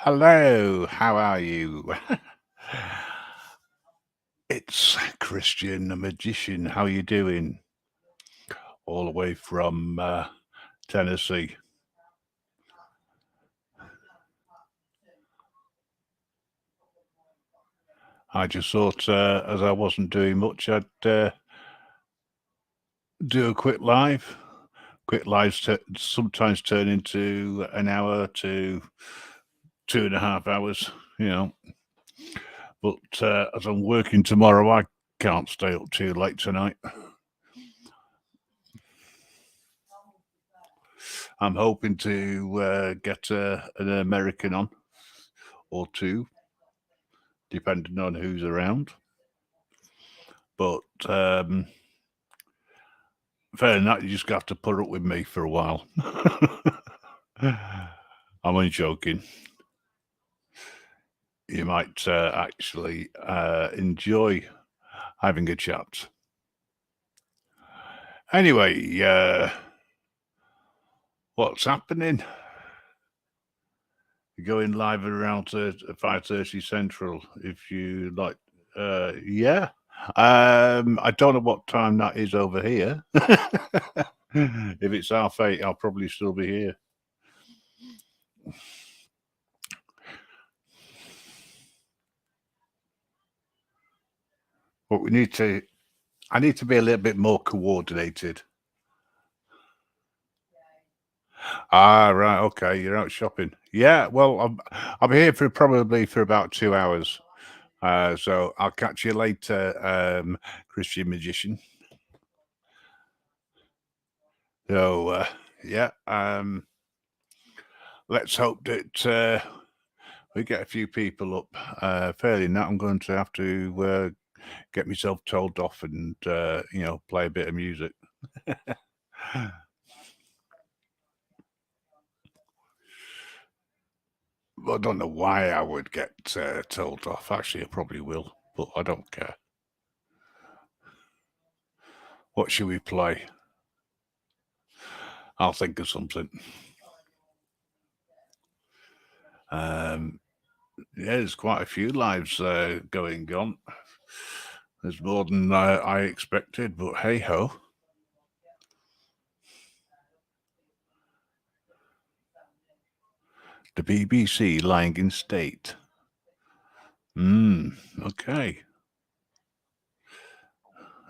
Hello, how are you? It's Christian, the magician. How you doing? All the way from Tennessee. I just thought, as I wasn't doing much, I'd do a quick live. Quick lives sometimes turn into an hour to 2.5 hours, you know. But as I'm working tomorrow, I can't stay up too late tonight. I'm hoping to get an American on or two, depending on who's around. But fair enough, you just have to put up with me for a while. I'm only joking. You might actually enjoy having a chat. Anyway, what's happening? You're going live around 5:30 Central, if you like. Yeah. I don't know what time that is over here. If it's 8:30, I'll probably still be here. But I need to be a little bit more coordinated. Ah, right, okay, you're out shopping. Yeah, well, I'll be here probably for about 2 hours. So I'll catch you later, Christian magician. So yeah, let's hope that we get a few people up fairly. Now I'm going to have to get myself told off and play a bit of music. I don't know why I would get told off. Actually, I probably will, but I don't care. What should we play? I'll think of something. Yeah, there's quite a few lives going on. There's more than I expected, but hey ho. The BBC lying in state. Okay.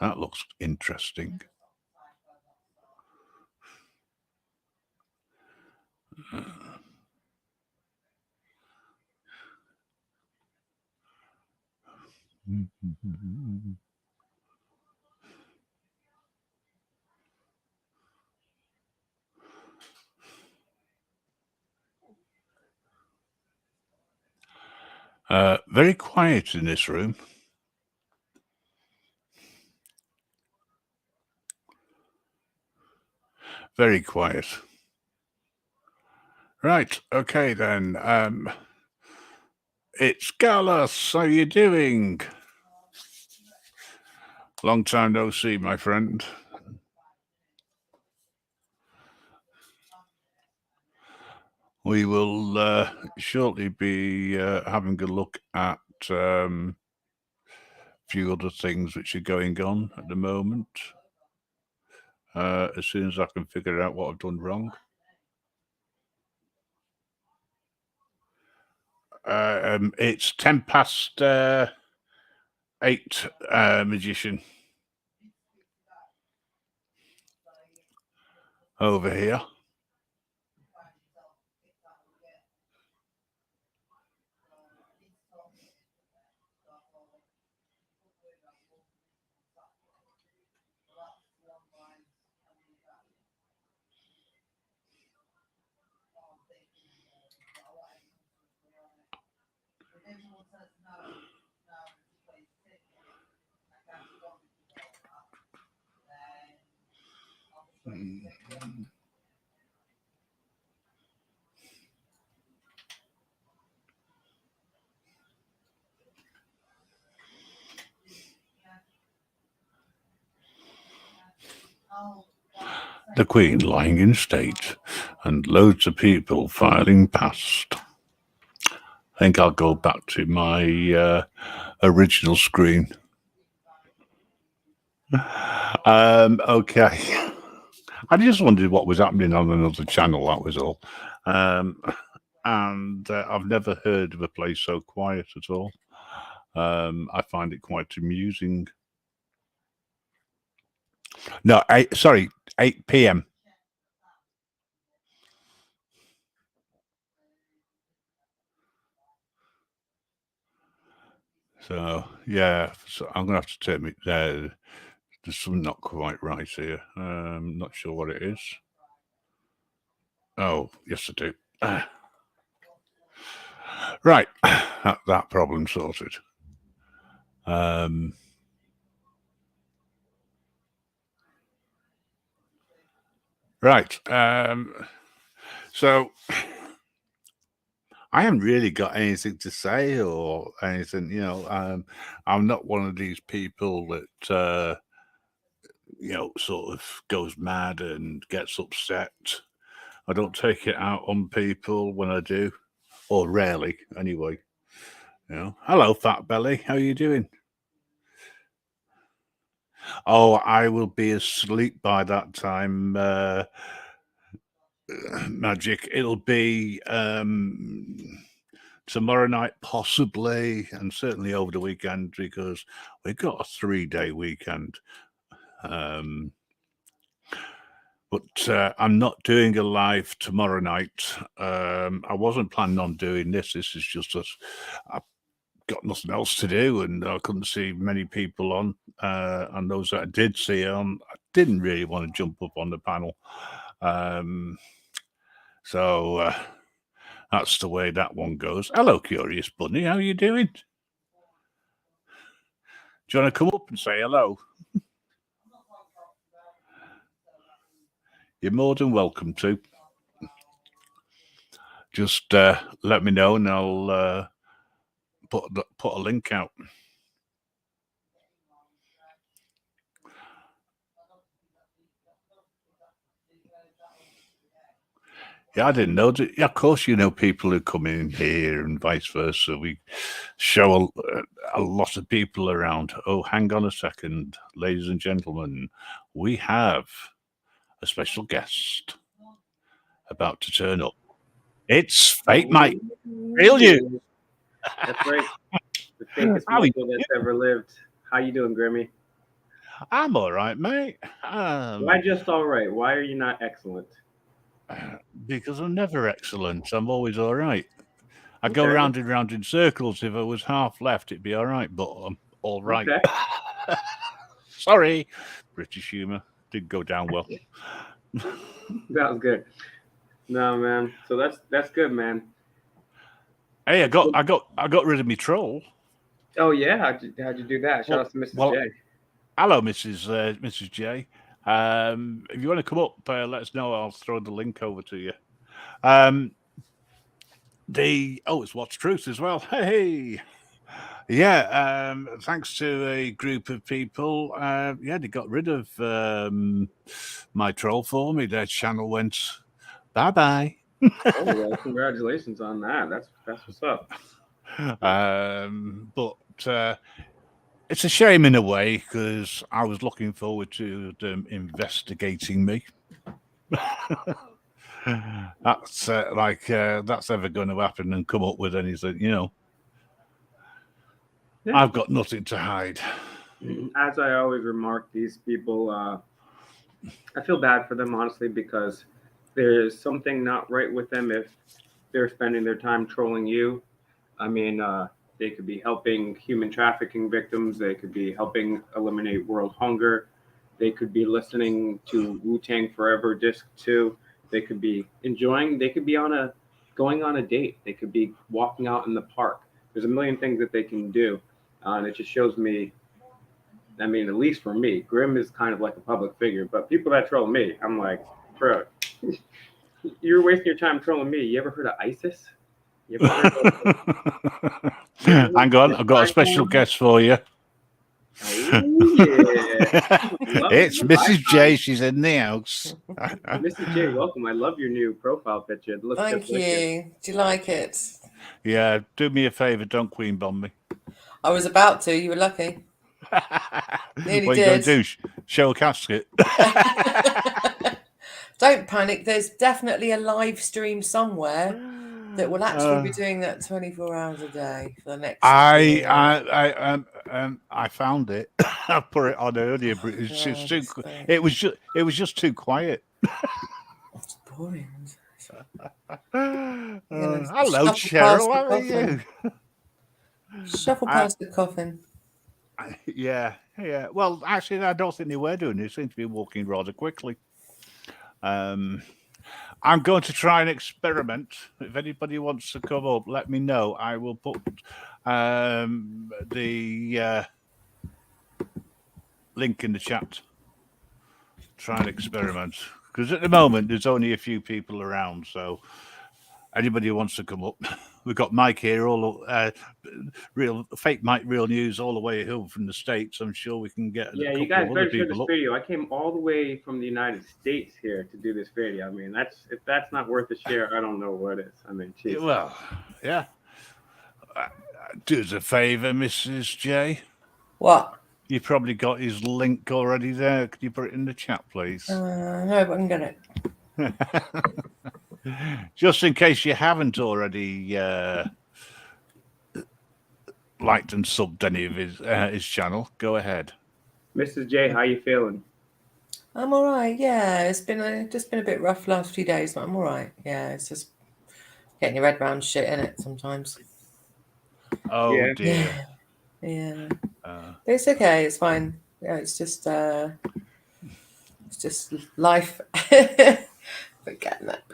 That looks interesting. Very quiet in this room. Very quiet. Right, okay then. It's Carlos. How you doing? Long time no see, my friend. We will shortly be having a look at a few other things which are going on at the moment. As soon as I can figure out what I've done wrong. It's 8:10, magician. Over here. The Queen lying in state and loads of people filing past. think I'll go back to my original screen. Okay. I just wondered what was happening on another channel, that was all. And I've never heard of a place so quiet at all. I find it quite amusing. No, 8 p.m. So, yeah, so I'm going to have to take me there. There's something not quite right here. Not sure what it is. Oh, yes, I do. Right, that problem sorted. Right. So I haven't really got anything to say or anything, you know. I'm not one of these people that, you know, sort of goes mad and gets upset. I don't take it out on people when I do, or rarely anyway. You know, hello, Fat Belly. How are you doing? Oh, I will be asleep by that time. Magic. It'll be tomorrow night, possibly, and certainly over the weekend because we've got a 3-day weekend. But I'm not doing a live tomorrow night. I wasn't planning on doing this. This is just that I've got nothing else to do, and I couldn't see many people on. And those that I did see on, I didn't really want to jump up on the panel. So that's the way that one goes. Hello, Curious Bunny. How are you doing? Do you want to come up and say hello? You're more than welcome to. Just let me know and I'll put a link out. Yeah, I didn't know that. Yeah, of course, you know people who come in here and vice versa. We show a lot of people around. Oh, hang on a second, ladies and gentlemen. We have a special guest about to turn up. It's Fate Mike. Real you. That's right. The fakest people that's ever lived. How you doing, Grimmy? I'm all right, mate. Why just all right? Why are you not excellent? Because I'm never excellent. I'm always all right. I go round and round in circles. If I was half left, it'd be all right, but I'm all right. Okay. Sorry. British humour did go down well. That was good. No, man. So that's good, man. Hey, I got rid of my troll. Oh yeah, how'd you do that? Shout out to Mrs. J. Hello, Mrs. J. If you want to come up, let us know. I'll throw the link over to you. It's What's Truth as well. Hey. Yeah, thanks to a group of people. Yeah, they got rid of my troll for me. Their channel went bye-bye. Oh, well, congratulations on that. That's what's up. But it's a shame in a way because I was looking forward to them investigating me. That's that's ever going to happen and come up with anything, you know. Yeah. I've got nothing to hide. As I always remark, these people, I feel bad for them, honestly, because there's something not right with them if they're spending their time trolling you. I mean, they could be helping human trafficking victims. They could be helping eliminate world hunger. They could be listening to Wu-Tang Forever Disc 2. They could be enjoying. They could be going on a date. They could be walking out in the park. There's a million things that they can do. And it just shows me, I mean, at least for me, Grim is kind of like a public figure. But people that troll me, I'm like, bro, you're wasting your time trolling me. You ever heard of ISIS? You ever heard of Hang on, I've got a special guest for you. Oh, yeah. It's Mrs. J. She's in the house. Mrs. J, welcome. I love your new profile picture. It looks Thank you. Do you like it? Yeah, do me a favour, don't queen bomb me. I was about to. You were lucky. Nearly What are you going did. to do? Show a casket? Don't panic. There's definitely a live stream somewhere that will actually be doing that 24 hours a day for the next year. I found it. I put it on earlier, but it's just too. It was just too quiet. It's boring. Hello, Cheryl. How are you? Shuffle past the coffin. Yeah. Well, actually, I don't think they were doing it. They seem to be walking rather quickly. I'm going to try an experiment. If anybody wants to come up, let me know. I will put the link in the chat. Try an experiment. Because at the moment, there's only a few people around. So anybody who wants to come up, we've got Mike here, all real fake Mike, real news, all the way home from the States. I'm sure we can get Yeah, a you couple guys of better other share this people up. video. I came all the way from the United States here to do this video. I mean, if that's not worth a share, I don't know what is. I mean, geez. Well, yeah. Do us a favour, Mrs. J. What? You probably got his link already there. Could you put it in the chat, please? No, but I can get it. Just in case you haven't already liked and subbed any of his channel, go ahead. Mrs. J, how you feeling? I'm all right. Yeah, it's been just been a bit rough last few days, but I'm all right. Yeah, it's just getting your head around shit in it sometimes. Oh Yeah. dear. Yeah. But it's okay. It's fine. Yeah, it's just life. Forgetting that.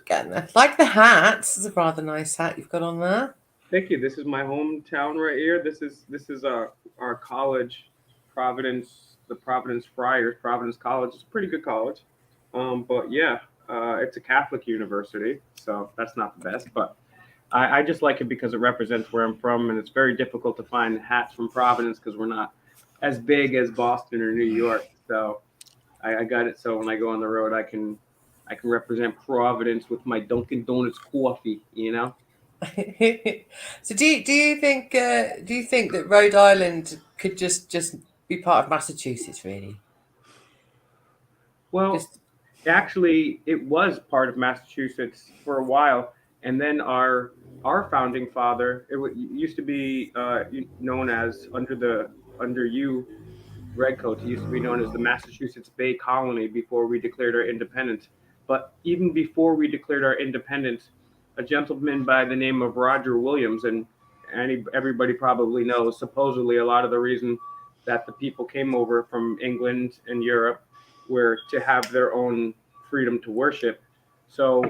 Like the hat. This is a rather nice hat you've got on there. Thank you. This is my hometown right here. This is our college, Providence, the Providence Friars. Providence College. It's a pretty good college. But yeah, it's a Catholic university, so that's not the best. But I just like it because it represents where I'm from, and it's very difficult to find hats from Providence because we're not as big as Boston or New York. So I got it. So when I go on the road, I can represent Providence with my Dunkin' Donuts coffee. You know. So do you think that Rhode Island could just be part of Massachusetts, really? Well, actually, it was part of Massachusetts for a while, and then our founding father, it used to be known as under Redcoat, it used to be known as the Massachusetts Bay Colony before we declared our independence. But even before we declared our independence, a gentleman by the name of Roger Williams, and everybody probably knows, supposedly a lot of the reason that the people came over from England and Europe were to have their own freedom to worship. So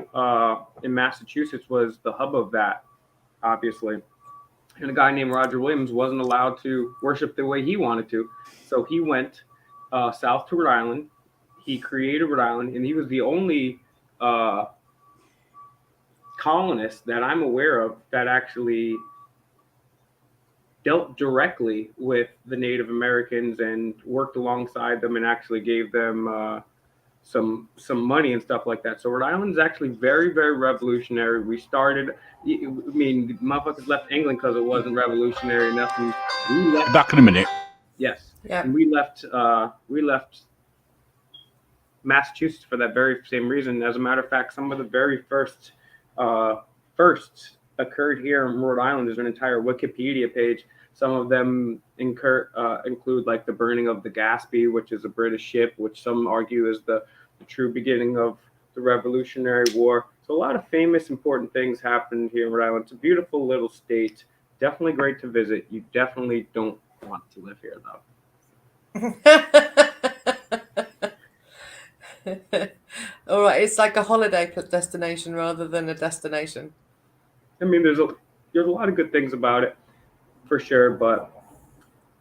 in Massachusetts was the hub of that, obviously. And a guy named Roger Williams wasn't allowed to worship the way he wanted to. So he went south to Rhode Island. He created Rhode Island, and he was the only colonist that I'm aware of that actually dealt directly with the Native Americans and worked alongside them and actually gave them some money and stuff like that. So Rhode Island is actually very, very revolutionary. We started, I mean, motherfuckers left England because it wasn't revolutionary enough. And we left. Back in a minute. Yes. Yeah. And we left Massachusetts for that very same reason. As a matter of fact, some of the very firsts occurred here in Rhode Island. There's an entire Wikipedia page. Some of them include like the burning of the Gaspee, which is a British ship, which some argue is the true beginning of the Revolutionary War. So a lot of famous, important things happened here in Rhode Island. It's a beautiful little state. Definitely great to visit. You definitely don't want to live here, though. All right, it's like a holiday destination rather than a destination. I mean, there's a lot of good things about it, for sure, but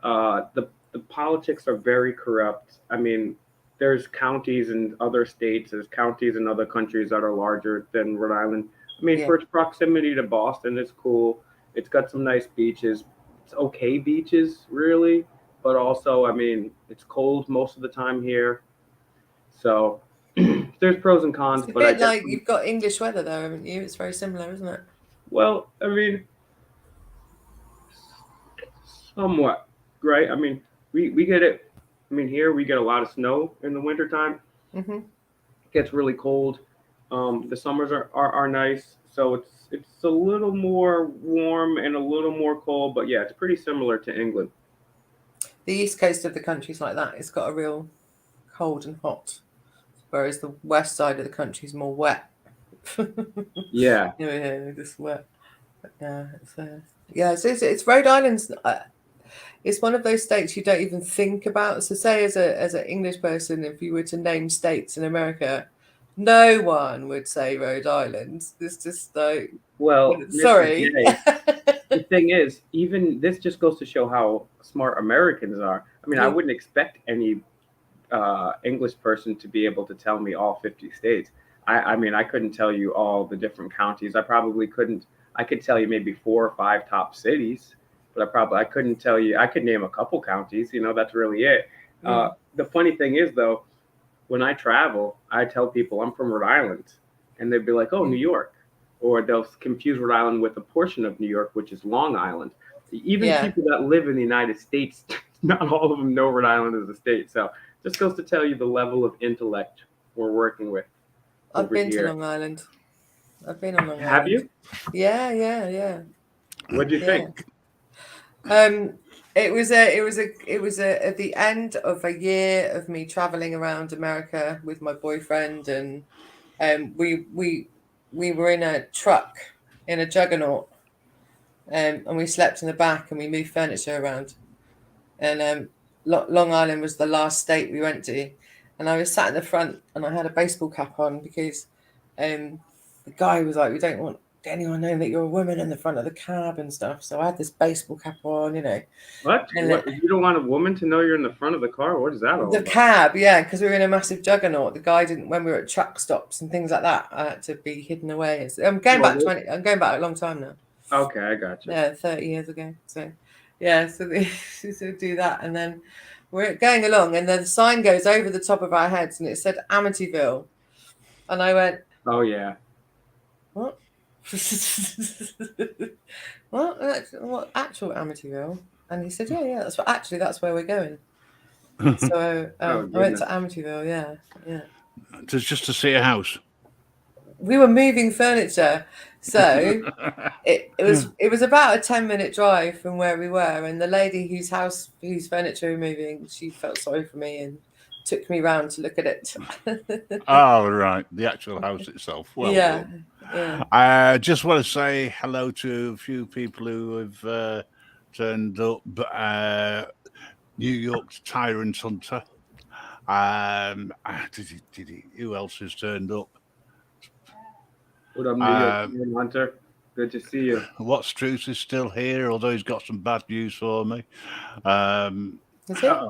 the politics are very corrupt. I mean, there's counties in other states, there's counties in other countries that are larger than Rhode Island. I mean, for its proximity to Boston, it's cool. It's got some nice beaches. It's okay beaches, really, but also, I mean, it's cold most of the time here. So there's pros and cons. It's a bit like you've got English weather there, haven't you? It's very similar, isn't it? Well, I mean, Somewhat, right? I mean, we get it. I mean, here we get a lot of snow in the wintertime. Hmm. It gets really cold. The summers are nice, so it's a little more warm and a little more cold. But yeah, it's pretty similar to England. The east coast of the country's like that. It's got a real cold and hot, whereas the west side of the country is more wet. Yeah. Yeah, just wet. But yeah, it's Rhode Island's. It's one of those states you don't even think about. So, say as an English person, if you were to name states in America, no one would say Rhode Island. It's just like, Well, Mr. sorry. J, the thing is, even this just goes to show how smart Americans are. I mean, I wouldn't expect any English person to be able to tell me all 50 states. I mean, I couldn't tell you all the different counties. I probably couldn't. I could tell you maybe 4 or 5 top cities, but I couldn't tell you. I could name a couple counties. You know, that's really it. The funny thing is, though, when I travel, I tell people I'm from Rhode Island, and they'd be like, "Oh, New York," or they'll confuse Rhode Island with a portion of New York, which is Long Island. Even Yeah. people that live in the United States, not all of them know Rhode Island is a state. So just goes to tell you the level of intellect we're working with. I've been here. to Long Island. I've been on Long Island. Have you? Yeah. What'd you think? It was at the end of a year of me traveling around America with my boyfriend, and we were in a truck in a juggernaut, and we slept in the back and we moved furniture around, and Long Island was the last state we went to, and I was sat in the front and I had a baseball cap on because the guy was like, "We don't want anyone knowing that you're a woman in the front of the cab and stuff." So I had this baseball cap on, you know. What? You don't want a woman to know you're in the front of the car? What is that all The about? cab, yeah, because we were in a massive juggernaut. The guy didn't. When we were at truck stops and things like that, I had to be hidden away. I'm going back I'm going back a long time now. Okay, I got you. Yeah, 30 years ago. So, yeah, so they so do that, and then we're going along, and then the sign goes over the top of our heads, and it said Amityville, and I went, "Oh yeah, what? What actual Amityville?" And he said, "Yeah, that's where we're going." So I went to Amityville. Yeah. Just to see a house. We were moving furniture, so it was about a 10-minute drive from where we were, and the lady whose furniture we were moving, she felt sorry for me and took me round to look at it. Oh, right, the actual house itself. Well, yeah. I just want to say hello to a few people who have turned up. New York's Tyrant Hunter. Did he? Who else has turned up? What up, New York Hunter? Good to see you. What's Truth is still here, although he's got some bad news for me. Is it?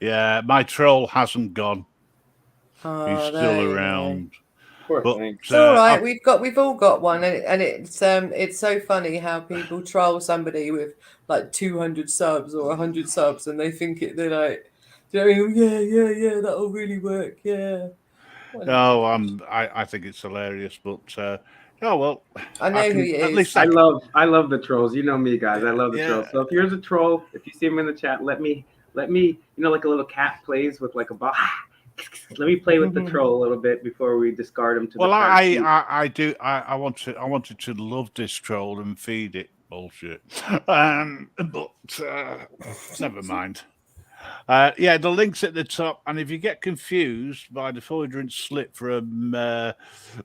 Yeah, my troll hasn't gone. He's still around. But it's all right. We've all got one, and it's so funny how people troll somebody with like 200 subs or 100 subs, and they think they're like, do you know what I mean? Yeah, that'll really work. Yeah. No, I think it's hilarious, but oh well. I know who he is. At least I love the trolls. You know me, guys. I love the trolls. So if you're a troll, if you see him in the chat, let me, you know, like a little cat plays with like a ball. Let me play with the troll a little bit before we discard him to. Well, I wanted to love this troll and feed it bullshit, but never mind. Yeah, the link's at the top, and if you get confused by the fraudulent slip from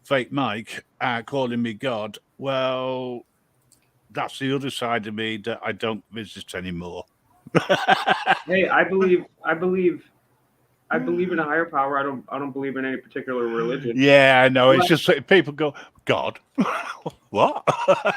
fake Mike calling me God, well, that's the other side of me that I don't visit anymore. Hey, I believe in a higher power. I don't believe in any particular religion. Yeah, I know. It's just people go, God, what?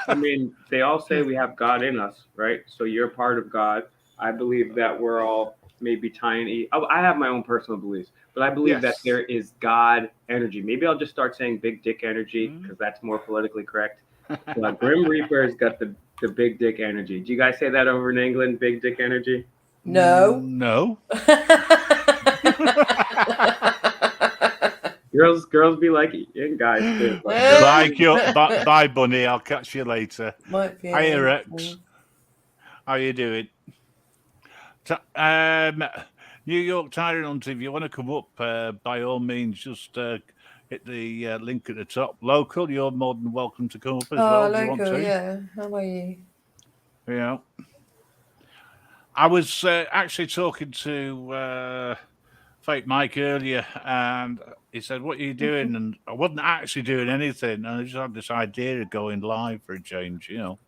I mean, they all say we have God in us, right? So you're part of God. I believe that we're all maybe tiny. I have my own personal beliefs, but I believe that there is God energy. Maybe I'll just start saying big dick energy because that's more politically correct. But Grim Reaper's got the big dick energy. Do you guys say that over in England? Big dick energy? No. Girls be like it, and guys too. Bye, Bunny. I'll catch you later. Might be Hiya, Rex. How you doing? New York Tyrant Hunter, if you want to come up, by all means, just hit the link at the top. Local, you're more than welcome to come up as well if you want Local, to. yeah. How are you? Yeah. I was actually talking to Fake Mike earlier, and he said, "What are you doing?" And I wasn't actually doing anything, and I just had this idea of going live for a change, you know.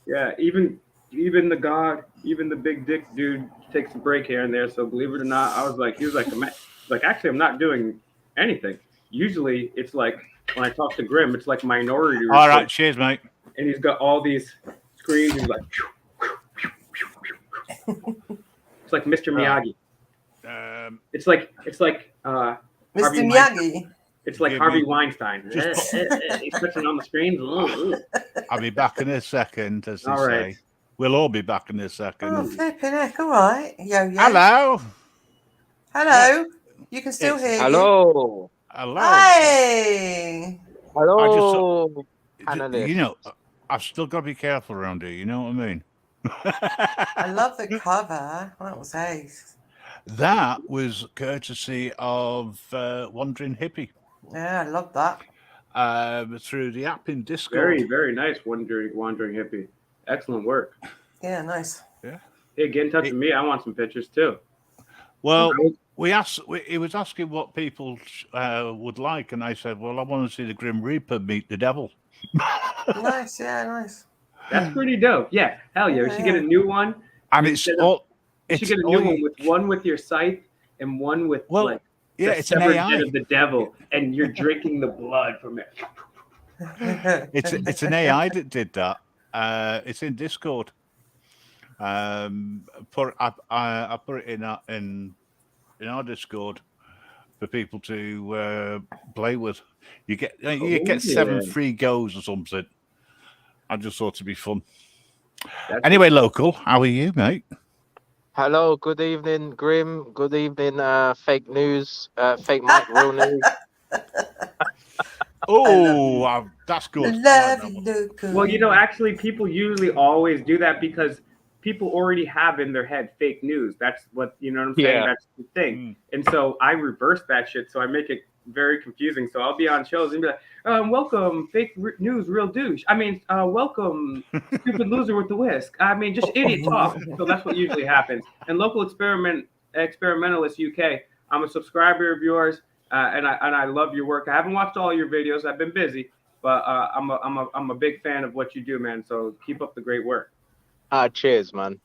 Yeah, even the big dick dude takes a break here and there. So believe it or not, he was like, actually, I'm not doing anything. Usually, it's like when I talk to Grim, it's like Minority Report. All right, cheers, mate. And he's got all these screens. He's like, it's like Mr. Miyagi. It's like Mr. Harvey Miyagi. It's like Harvey Weinstein. He's switching on the screens. I'll be back in a second, as they All right. say. We'll all be back in a second. Oh, flipping heck. All right. Yo. Hello. Hello. You can still hear Hello. Hello. Hey. Hello. You know, I've still got to be careful around here. You know what I mean? I love the cover. That was ace. That was courtesy of Wandering Hippie. Yeah, I love that. Through the app in Discord. Very, very nice, Wandering Hippie. Excellent work. Yeah, nice. Yeah. Hey, get in touch with me. I want some pictures too. Well, he was asking what people would like, and I said, well, I want to see the Grim Reaper meet the devil. Nice, yeah, nice. That's pretty dope. Yeah, hell yeah. We should get a new one. And it's all. You should get a new one with your scythe and one with it's an AI of the devil, and you're drinking the blood from it. It's an AI that did that. It's in Discord. I put it in our Discord for people to play with. You get 7 free goes or something. I just thought it'd be fun. Anyway, Local, how are you, mate? Hello, good evening, Grim. Good evening, fake news, fake Mike, real news. Oh, that's good. Well, you know, actually, people usually always do that because people already have in their head fake news. That's what, you know what I'm saying? Yeah. That's the thing. And so I reverse that shit. So I make it very confusing. So I'll be on shows and be like, welcome, fake news, real douche. I mean, welcome, stupid loser with the whisk. I mean, just idiot talk. So that's what usually happens. And Local Experimentalist UK, I'm a subscriber of yours, and I love your work. I haven't watched all your videos. I've been busy, but I'm a big fan of what you do, man. So keep up the great work. Cheers, man.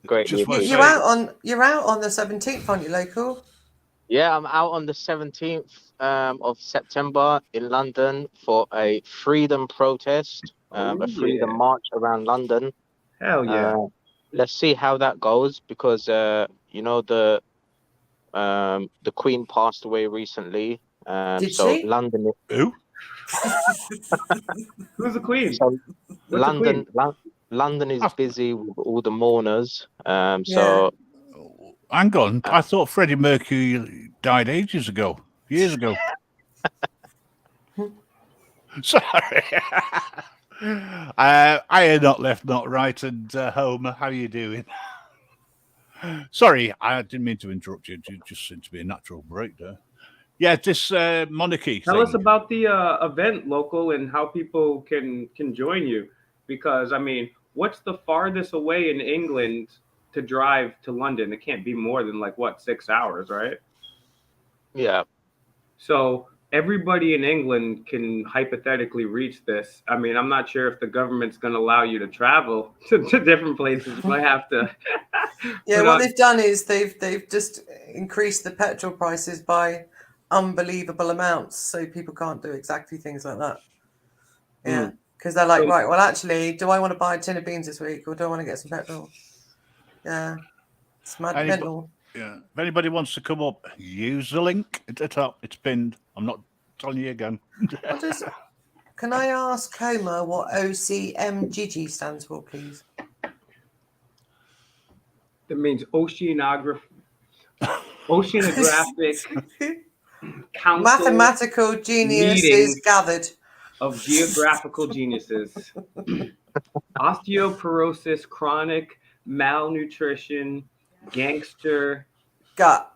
Great. You're out on the 17th, aren't you, Local? Yeah, I'm out on the 17th of September in London for a freedom protest, a freedom march around London. Hell yeah. Let's see how that goes because, you know, the Queen passed away recently. Did so she? London. Who? Who's the Queen? So London is busy with all the mourners. So. Hang on, I thought Freddie Mercury died years ago. Sorry. I am not left, not right. And Homer, how are you doing? Sorry, I didn't mean to interrupt you. It just seemed to be a natural break there. Yeah, this monarchy Tell thing. us about the event, Local, and how people can join you. Because, I mean, what's the farthest away in England to drive to London? It can't be more than 6 hours, right? Yeah. So everybody in England can hypothetically reach this. I mean, I'm not sure if the government's going to allow you to travel to different places. You might have to. Yeah, what they've done is they've just increased the petrol prices by unbelievable amounts, so people can't do exactly things like that. Yeah, because they're like, right, well, actually, do I want to buy a tin of beans this week, or do I want to get some petrol? Yeah, it's mental. Yeah. If anybody wants to come up, use the link at the top. It's pinned. I'm not telling you again. Can I ask Homer what OCMGG stands for, please? That means Oceanographic Council Mathematical geniuses gathered of geographical geniuses. osteoporosis, chronic malnutrition, gangster, Gut.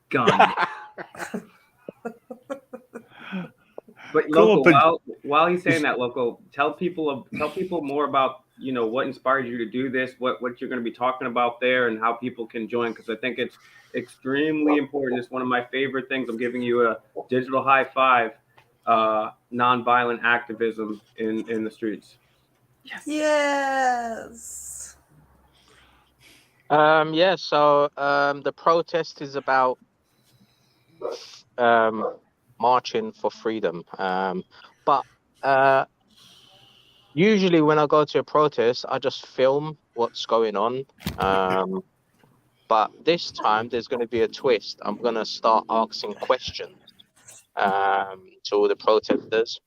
gun. But Come local, up and while he's saying that, local, tell people more about what inspired you to do this, what you're going to be talking about there, and how people can join, because I think it's extremely important. It's one of my favorite things. I'm giving you a digital high five. Nonviolent activism in the streets. Yes. Yeah. So the protest is about marching for freedom. But usually when I go to a protest, I just film what's going on. But this time there's going to be a twist. I'm going to start asking questions to all the protesters.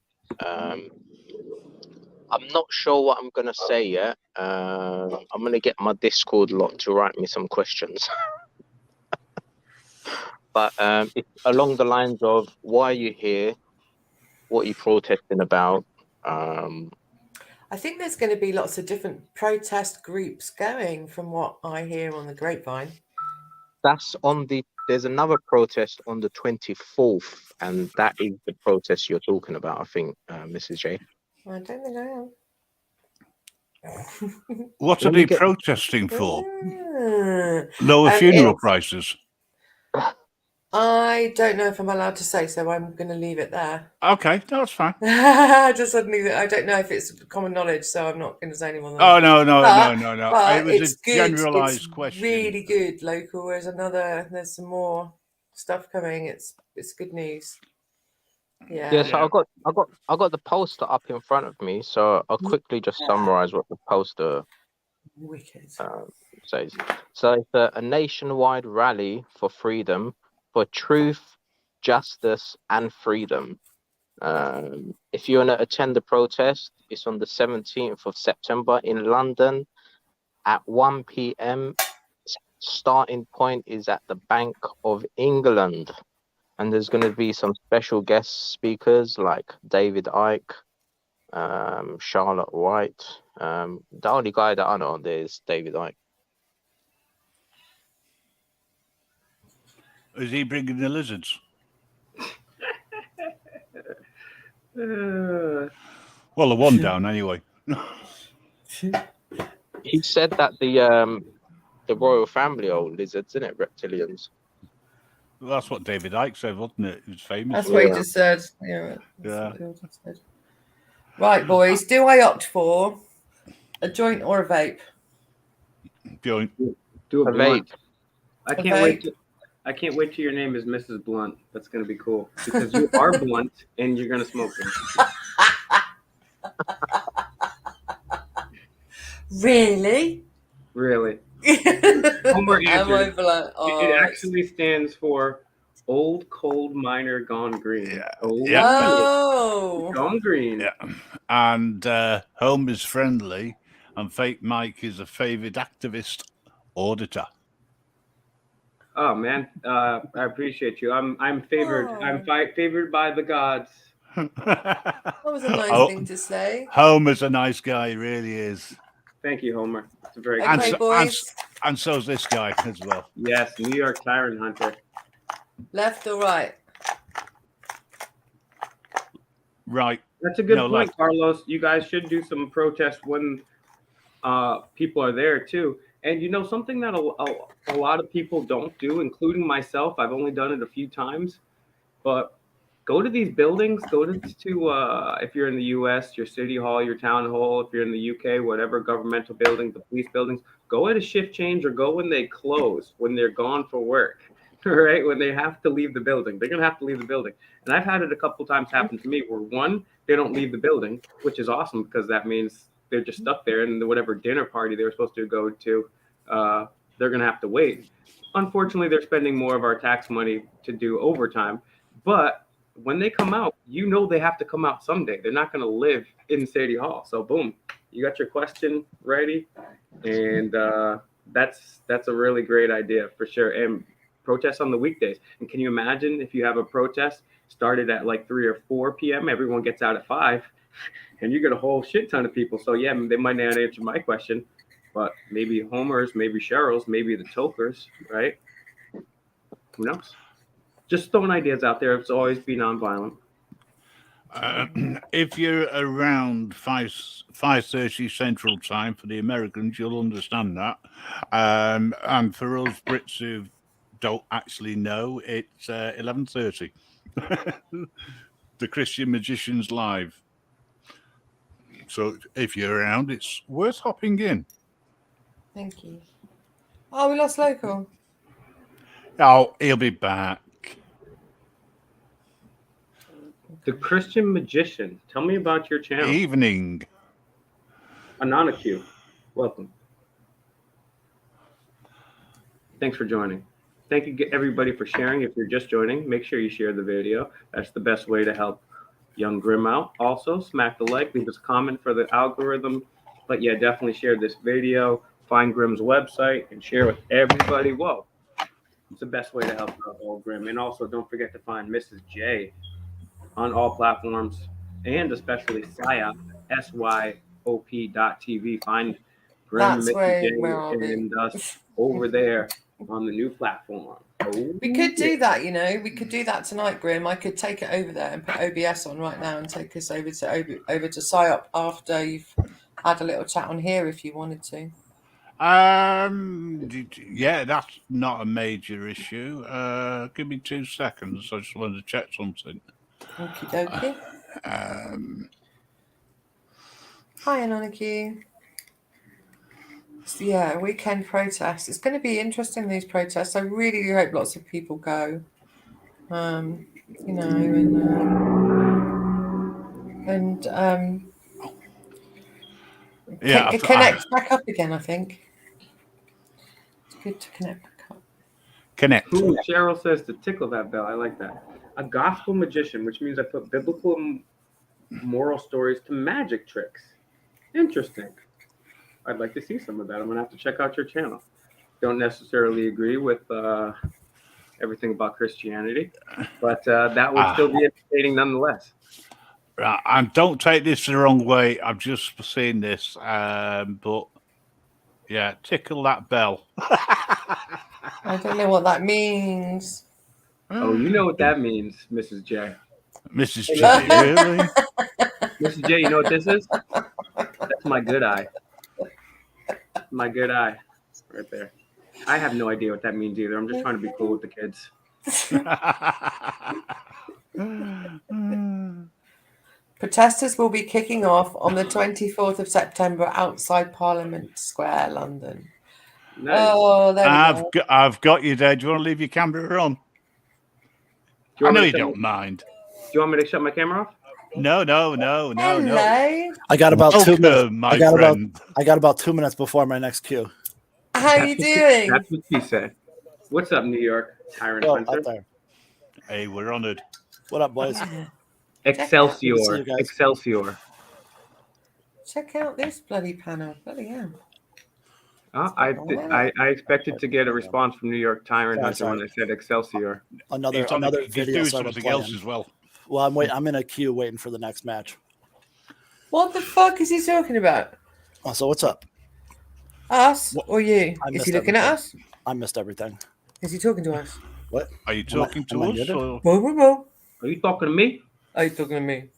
I'm not sure what I'm going to say yet. I'm going to get my Discord lot to write me some questions. But it's along the lines of why are you here? What are you protesting about? I think there's going to be lots of different protest groups going, from what I hear on the grapevine. There's another protest on the 24th, and that is the protest you're talking about, I think, Mrs. J. I don't think I am. what are Let me they get- protesting for? Ah. Lower funeral it's- prices. I don't know if I'm allowed to say, so I'm going to leave it there. Okay, that's fine. Just suddenly, I don't know if it's common knowledge, so I'm not going to say any more than Oh that. no. But It was it's a good. generalized It's question. really good. Local. There's some more stuff coming. It's good news. Yeah, so I got the poster up in front of me, so I'll quickly just summarize what the poster Wicked. says. So it's a nationwide rally for freedom, for truth, justice, and freedom. If you want to attend the protest, it's on the 17th of September in London at 1 p.m. Starting point is at the Bank of England. And there's going to be some special guest speakers like David Icke, Charlotte White. The only guy that I know on there is David Icke. Is he bringing the lizards? Well, the one down anyway. He said that the royal family are lizards, isn't it? Reptilians. Well, that's what David Icke said, wasn't it? He was famous. That's for what it. he just said. Yeah. Yeah. What he just said. Right, boys. Do I opt for a joint or a vape? Joint. Do a A blunt. vape. I can't wait till your name is Mrs. Blunt. That's gonna be cool because you are blunt and you're gonna smoke them. Really? Really. Homer answered. Oh, It actually stands for Old Coal Miner Gone Green. Yeah. Old Yeah. Oh. Gone Green. Yeah. And home is friendly, and Fake Mike is a favoured activist auditor. Oh man, I appreciate you. I'm favored. Oh. I'm favored by the gods. That was a nice thing to say. Homer's a nice guy, he really is. Thank you, Homer. It's a very Okay, good. boys. And so's this guy as well. Yes, New York Tyrant Hunter. Left or right? Right. That's a good No, point, left. Carlos. You guys should do some protest when people are there too. And you know something that a lot of people don't do, including myself. I've only done it a few times, but go to these buildings. Go to if you're in the U.S., your city hall, your town hall. If you're in the U.K., whatever governmental building, the police buildings. Go at a shift change or go when they close, when they're gone for work. Right, when they have to leave the building, they're gonna have to leave the building. And I've had it a couple times happen to me where one, they don't leave the building, which is awesome because that means they're just stuck there, and whatever dinner party they were supposed to go to, they're gonna have to wait. Unfortunately, they're spending more of our tax money to do overtime. But when they come out, you know they have to come out someday. They're not gonna live in City Hall. So boom, you got your question ready, and that's a really great idea for sure. And protests on the weekdays. And can you imagine if you have a protest started at like 3 or 4 p.m., everyone gets out at 5, and you get a whole shit ton of people. So yeah, they might not answer my question, but maybe Homers, maybe Cheryl's, maybe the Tokers, right? Who knows? Just throwing ideas out there. It's always be nonviolent. If you're around 5:30 Central Time for the Americans, you'll understand that. And for us Brits who don't actually know, it's 11:30. The Christian Magicians Live. So if you're around, it's worth hopping in. Thank you. Oh, we lost Local. Oh, he'll be back. The Christian Magician. Tell me about your channel. Evening. Anonaq, welcome. Thanks for joining. Thank you everybody for sharing. If you're just joining, make sure you share the video. That's the best way to help young Grim out. Also, smack the like, leave us a comment for the algorithm. But yeah, definitely share this video. Find Grim's website and share with everybody. Whoa. It's the best way to help old Grim. And also, don't forget to find Mrs. J on all platforms, and especially SYOP, SYOP.TV. Find Grim, That's Mrs. J, and us over there on the new platform. We could do that, you know. We could do that tonight, Grim. I could take it over there and put OBS on right now and take us over to SYOP after you've had a little chat on here if you wanted to. Yeah, that's not a major issue. Give me 2 seconds. I just wanted to check something. Okie dokie. Hi, Anonaq. So, yeah, weekend protest. It's going to be interesting, these protests. I really do hope lots of people go. You know, Yeah, connect back up again, I think. It's good to connect back up. Connect. Ooh, Cheryl says to tickle that bell. I like that. A gospel magician, which means I put biblical moral stories to magic tricks. Interesting. I'd like to see some of that. I'm going to have to check out your channel. Don't necessarily agree with everything about Christianity, but that would still be entertaining nonetheless. And don't take this the wrong way. I'm just seeing this. But yeah, tickle that bell. I don't know what that means. Oh, you know what that means, Mrs. J. Mrs. J, really? Mrs. J, you know what this is? That's my good eye. My good eye. Right there. I have no idea what that means either. I'm just trying to be cool with the kids. Protesters will be kicking off on the 24th of September outside Parliament Square, London. Nice. Oh, there we go. I've got you there. Do you want to leave your camera on? I know you don't mind. Do you want me to shut my camera off? No. Hello. I got about 2 minutes. My friend. I got about 2 minutes before my next cue. How are you doing? That's what she said. What's up, New York? Tyrant Oh, Hunter. out there. Hey, we're honored. What up, boys? Excelsior. Good to see you guys. Excelsior. Check out this bloody panel. Bloody hell. I expected to get a response from New York Tyrant Hunter Sorry. when I said Excelsior. Another He's video doing started something playing. else as well. Well, I'm in a queue waiting for the next match. What the fuck is he talking about? Oh, so what's up? Us or you? I Is missed he looking at us? I missed everything. Is he talking to us? What? Are you talking am I to us? muted? Or? Whoa, whoa, whoa. Are you talking to me? Are you talking to me?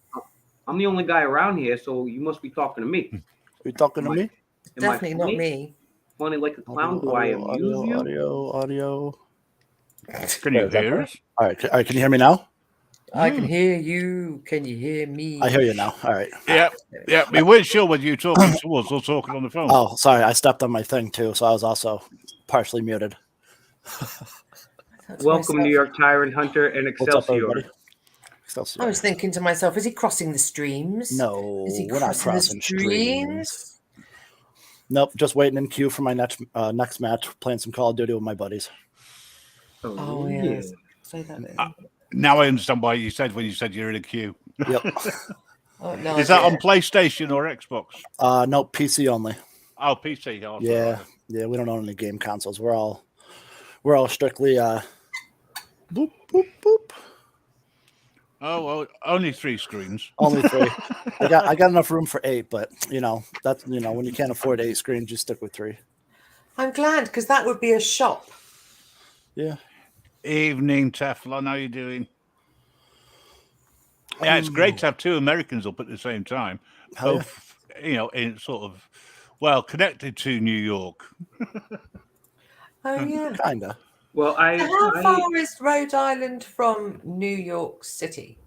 I'm the only guy around here, so you must be talking to me. Are you talking to me? Am I Definitely not funny? me. Funny like a clown? Do I amuse you? Audio. Can you hear us? All right. Can you hear me now? I can hear you. Can you hear me? I hear you now. All right. Yeah. We weren't sure whether you were talking to us or talking on the phone. Oh, sorry. I stepped on my thing too, so I was also partially muted. Welcome, New York Tyrant Hunter and What's up, Excelsior. everybody? Excelsior. I was thinking to myself, is he crossing the streams? No, Is he we're not crossing the crossing streams. streams? Nope, just waiting in queue for my next match, playing some Call of Duty with my buddies. Oh, yeah. Say that then. Now I understand why you said when you said you're in a queue. Yep. Oh, no, Is that on PlayStation or Xbox? No, PC only. Oh, PC. Oh, Yeah, we don't own any game consoles. We're all strictly Boop, boop, boop. Oh well, only 3 screens. Only 3. I got enough room for 8, but that's when you can't afford 8 screens, you stick with 3. I'm glad because that would be a shop. Yeah. Evening, Teflon. How you doing? Yeah, it's great to have 2 Americans up at the same time. Hell Both, in sort of, connected to New York. Oh yeah. Kinda. Well, How far is Rhode Island from New York City?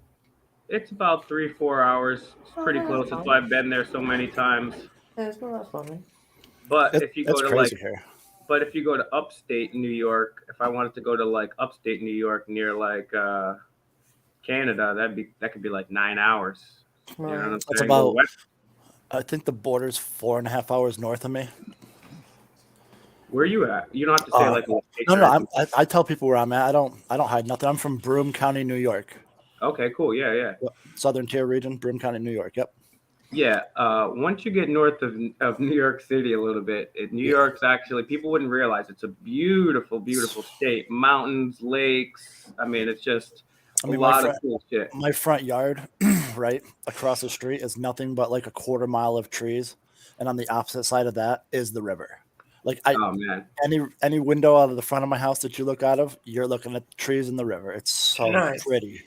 it's about 3-4 hours. It's pretty that's close. That's fine. why I've been there so many times. Yes, well, that's fine. But if you go It's to crazy here. but if you go to upstate New York, if I wanted to go to like upstate New York near like Canada, that could be like 9 hours. You know what I'm Right. That's saying? Go about, west. I think the border's 4.5 hours north of me. Where are you at? You don't have to say like a location No, or anything. I tell people where I'm at. I don't hide nothing. I'm from Broome County, New York. Okay, cool. Yeah. Southern Tier region, Broome County, New York. Yep. Yeah, once you get north of New York City a little bit, New York's actually, people wouldn't realize it's a beautiful, beautiful state. Mountains, lakes. I mean, it's just a lot of cool shit. My front yard, right across the street, is nothing but like a 1/4 mile of trees, and on the opposite side of that is the river. Like Oh man, any window out of the front of my house that you look out of, you're looking at the trees in the river. It's so Nice. pretty.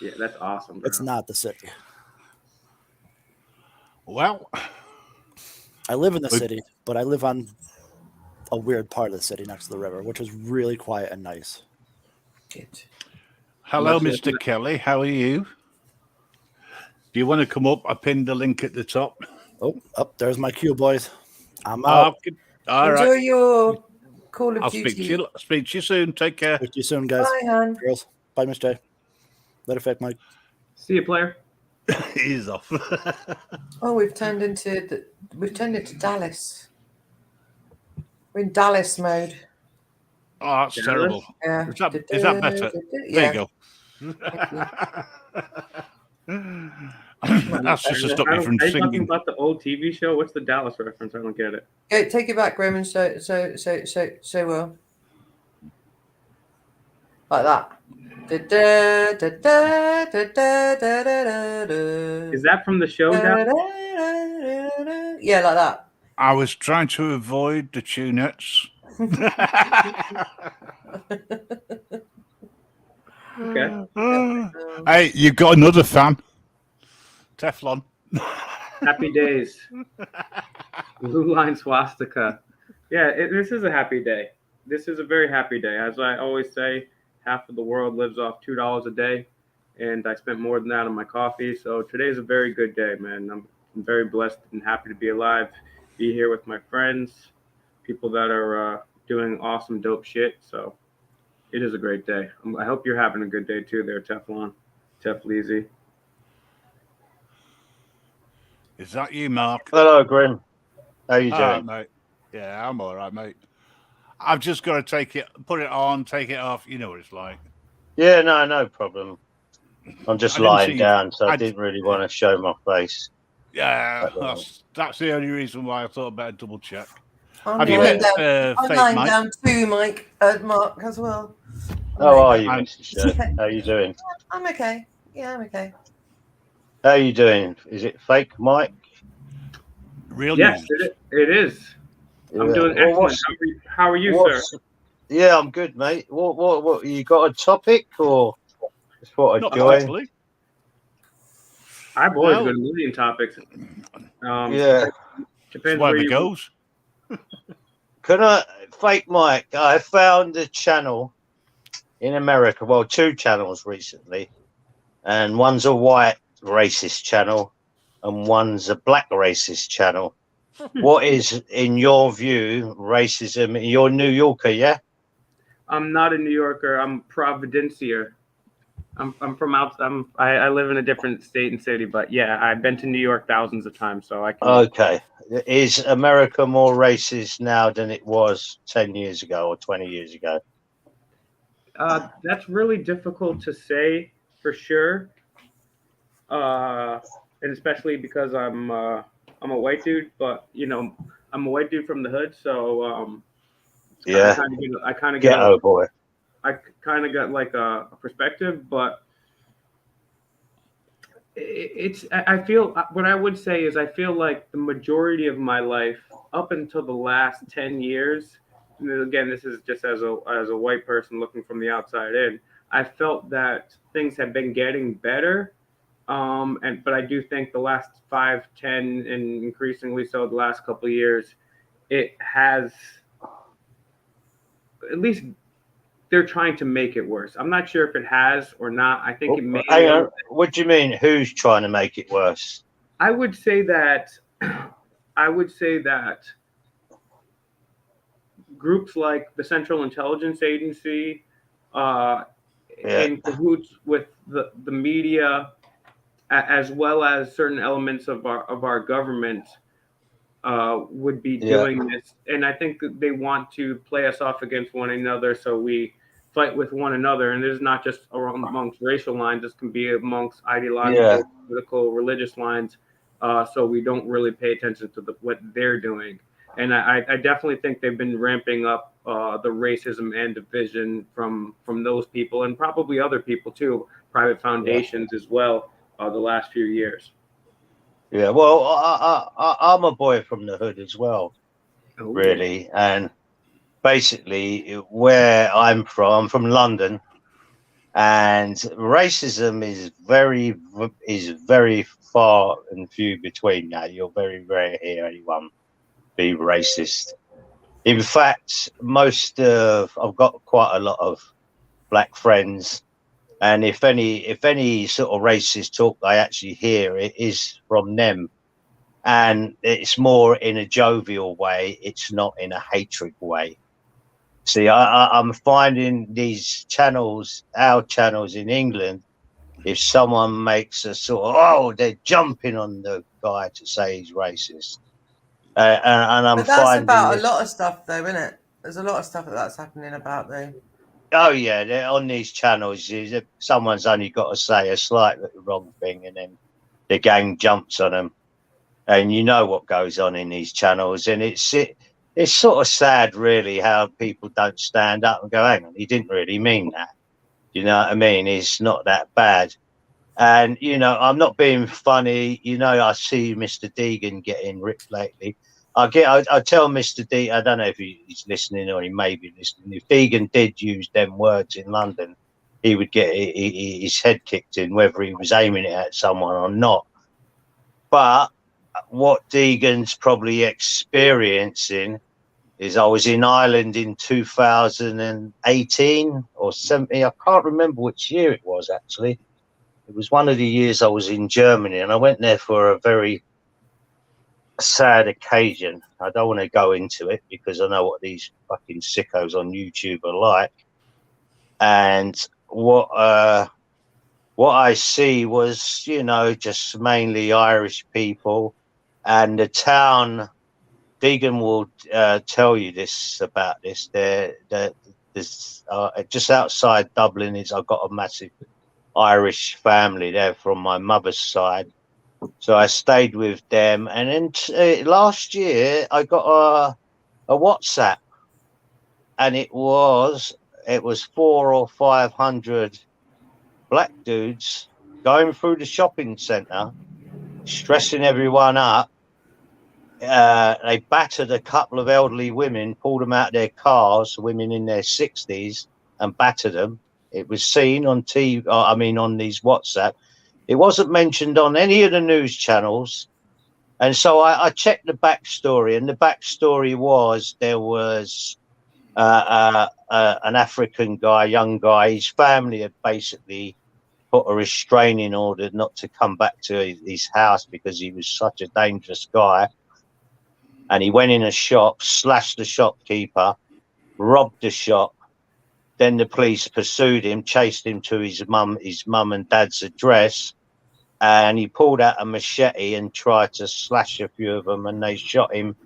yeah, that's awesome. Bro. It's not the city. Well, I live in the city, but I live on a weird part of the city next to the river, which is really quiet and nice. Good. hello, Much Mr. Kelly. How are you? Do you want to come up? I pinned the link at the top. Oh, there's my cue, boys. I'm out. All Enjoy right. your Call of I'll Duty. speak to you soon. Take care. Speak to you soon, guys. Bye, hon. Girls. Bye, Miss J. Let it fake, Mike. See you, player. He's off. Oh, we've turned it to Dallas. We're in Dallas mode. Oh, that's terrible. Yeah. Is that better? Yeah. There you go. That's just to stop you from Are you talking singing. about the old TV show? What's the Dallas reference? I don't get it. Go, take it back, Roman. So well. Like that. Is that from the show? Dallas? Yeah, like that. I was trying to avoid the tunettes. Okay. Hey, you've got another fan. Teflon. Happy days. Blue line swastika. Yeah, this is a happy day. This is a very happy day. As I always say, half of the world lives off $2 a day, and I spent more than that on my coffee. So today's a very good day, man. I'm very blessed and happy to be alive, be here with my friends, people that are doing awesome, dope shit. So it is a great day. I hope you're having a good day too there, Teflon, Tefleezy. Is that you, Mark? Hello, Grim. How you All doing? right, mate. Yeah, I'm all right, mate. I've just got to put it on, take it off. You know what it's like. Yeah, no problem. I'm just I didn't lying see- down, so I I- didn't really want to show my face. Yeah, that's the only reason why I thought about double check. I'm Have you lying met down, I'm Fake lying Mike? down too, Mark, as well. How are you, I'm- Mr. Shirt? How you doing? I'm okay. Yeah, I'm okay. How you doing? Is it fake, Mike? Real Yes, news. it is. I'm Yeah. doing Well, excellent. How are you, sir? what's- Yeah, I'm good, mate. What? You got a topic or just what a Not joy? actually. I've always No. got a million topics. Yeah. Depends That's where where it you goes. Can I, fake Mike? I found a channel in America. Well, 2 channels recently, and one's a white racist channel, and one's a black racist channel. What is, in your view, racism? You're a New Yorker, yeah? I'm not a New Yorker. I'm Providencier. I'm from out. I live in a different state and city, but yeah, I've been to New York thousands of times, so I can. Okay. Is America more racist now than it was 10 years ago or 20 years ago? That's really difficult to say for sure, and especially because I'm a white dude. But I'm a white dude from the hood, so Yeah. I kind of get Ghetto boy. I kind of got like a perspective, but I feel what I would say is I feel like the majority of my life up until the last 10 years, and again, this is just as a white person looking from the outside in, I felt that things have been getting better. But I do think the last 5, 10, and increasingly so the last couple of years, it has, at least they're trying to make it worse. I'm not sure if it has or not. I think it may. Hang on. What do you mean? Who's trying to make it worse? I would say that groups like the Central Intelligence Agency, in cahoots with the media, as well as certain elements of our government, would be doing this. And I think that they want to play us off against one another, so we fight with one another. And this is not just amongst racial lines; this can be amongst ideological, political, religious lines. So we don't really pay attention to what they're doing. And I definitely think they've been ramping up the racism and division from those people, and probably other people too, private foundations as well, the last few years. Yeah, well, I'm a boy from the hood as well, really. And basically, where I'm from London, and racism is very far and few between now. You'll very rarely hear anyone be racist. In fact, I've got quite a lot of black friends. And if any sort of racist talk I actually hear, it is from them, and it's more in a jovial way. It's not in a hatred way. See, I'm finding these channels, our channels in England, if someone makes a sort of, they're jumping on the guy to say he's racist, and I'm but that's finding about a lot of stuff, though, isn't it? There's a lot of stuff that's happening about, though. Oh yeah, they're on these channels. Someone's only got to say a slight wrong thing, and then the gang jumps on them, and you know what goes on in these channels. And it's sort of sad, really, how people don't stand up and go, "Hang on, he didn't really mean that." You know what I mean? It's not that bad. And I'm not being funny. I see Mr. Deegan getting ripped lately. I tell Mr. D, I don't know if he's listening or he may be listening. If Deegan did use them words in London, he would get his head kicked in, whether he was aiming it at someone or not. But what Deegan's probably experiencing is, I was in Ireland in 2018 or 17. I can't remember which year it was, actually. It was one of the years I was in Germany, and I went there for a very sad occasion. I don't want to go into it because I know what these fucking sickos on YouTube are like. And what I see was, just mainly Irish people, and the town. Deegan will tell you this about this. There's just outside Dublin I've got a massive Irish family there from my mother's side. So I stayed with them, and then last year I got a WhatsApp, and it was 400 or 500 black dudes going through the shopping centre, stressing everyone up. They battered a couple of elderly women, pulled them out of their cars, women in their 60s, and battered them. It was seen on TV. On these WhatsApp. It wasn't mentioned on any of the news channels. And so I checked the backstory, and the backstory was there was an African guy, young guy. His family had basically put a restraining order not to come back to his house because he was such a dangerous guy. And he went in a shop, slashed the shopkeeper, robbed the shop. Then the police pursued him, chased him to his mum and dad's address, and he pulled out a machete and tried to slash a few of them, and they shot him,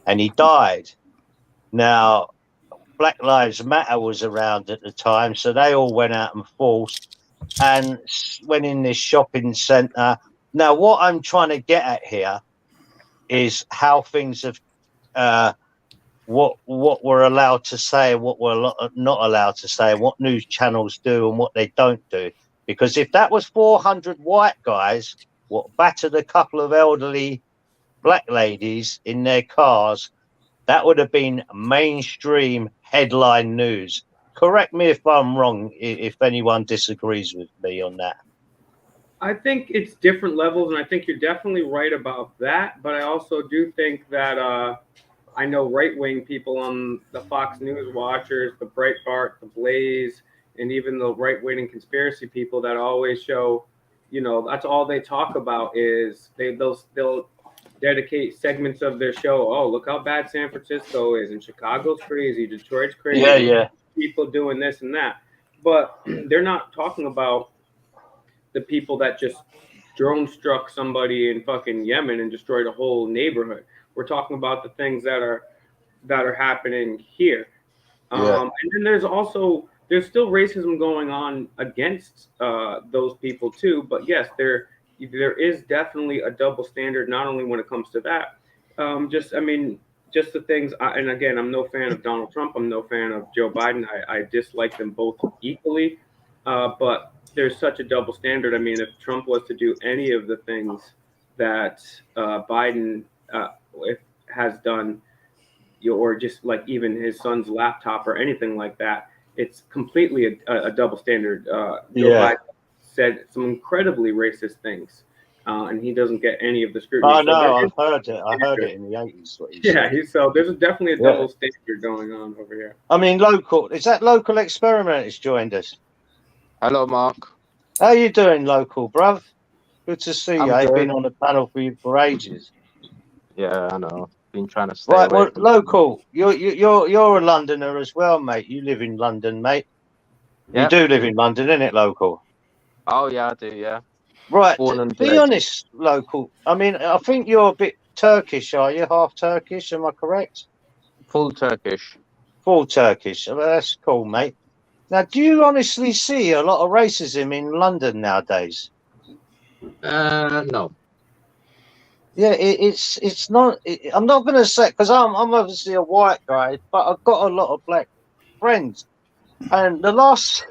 and he died. Now, Black Lives Matter was around at the time, so they all went out and forced and went in this shopping centre. Now, what I'm trying to get at here is how things have what we're allowed to say, what we're not allowed to say, what news channels do and what they don't do. Because if that was 400 white guys what battered a couple of elderly black ladies in their cars, that would have been mainstream headline news. Correct me if I'm wrong, if anyone disagrees with me on that. I think it's different levels, and I think you're definitely right about that. But I also do think that I know right-wing people on the Fox News watchers, the Breitbart, the Blaze, and even the right-wing and conspiracy people that always show, that's all they talk about is they'll dedicate segments of their show. Oh, look how bad San Francisco is, and Chicago's crazy, Detroit's crazy. Yeah. People doing this and that, but they're not talking about the people that just drone struck somebody in fucking Yemen and destroyed a whole neighborhood. We're talking about the things that are happening here. And then there's still racism going on against those people too. But yes, there is definitely a double standard, not only when it comes to that. Just the things. And again, I'm no fan of Donald Trump. I'm no fan of Joe Biden. I dislike them both equally. But there's such a double standard. I mean, if Trump was to do any of the things that Biden has done, or just like even his son's laptop or anything like that, it's completely a double standard. Joe Biden said some incredibly racist things, and he doesn't get any of the scrutiny. Oh, no, I've heard it. I heard it in the 80s. So there's definitely a double standard going on over here. I mean, is that Local Experiment has joined us? Hello, Mark. How you doing, Local, bruv? Good to see you. I've good. been on the panel for ages. Yeah, I know. Been trying to stay Right, away well, from Local, you're a Londoner as well, mate. You live in London, mate. Yep. You do live in London, innit, Local? Oh, yeah, I do, yeah. Right, Born to and be bred. honest, Local, I mean, I think you're a bit Turkish, are you? Half Turkish, am I correct? Full Turkish. Full Turkish. Well, that's cool, mate. Now, do you honestly see a lot of racism in London nowadays? No. Yeah, it's not. I'm not going to say, because I'm obviously a white guy, but I've got a lot of black friends. And the last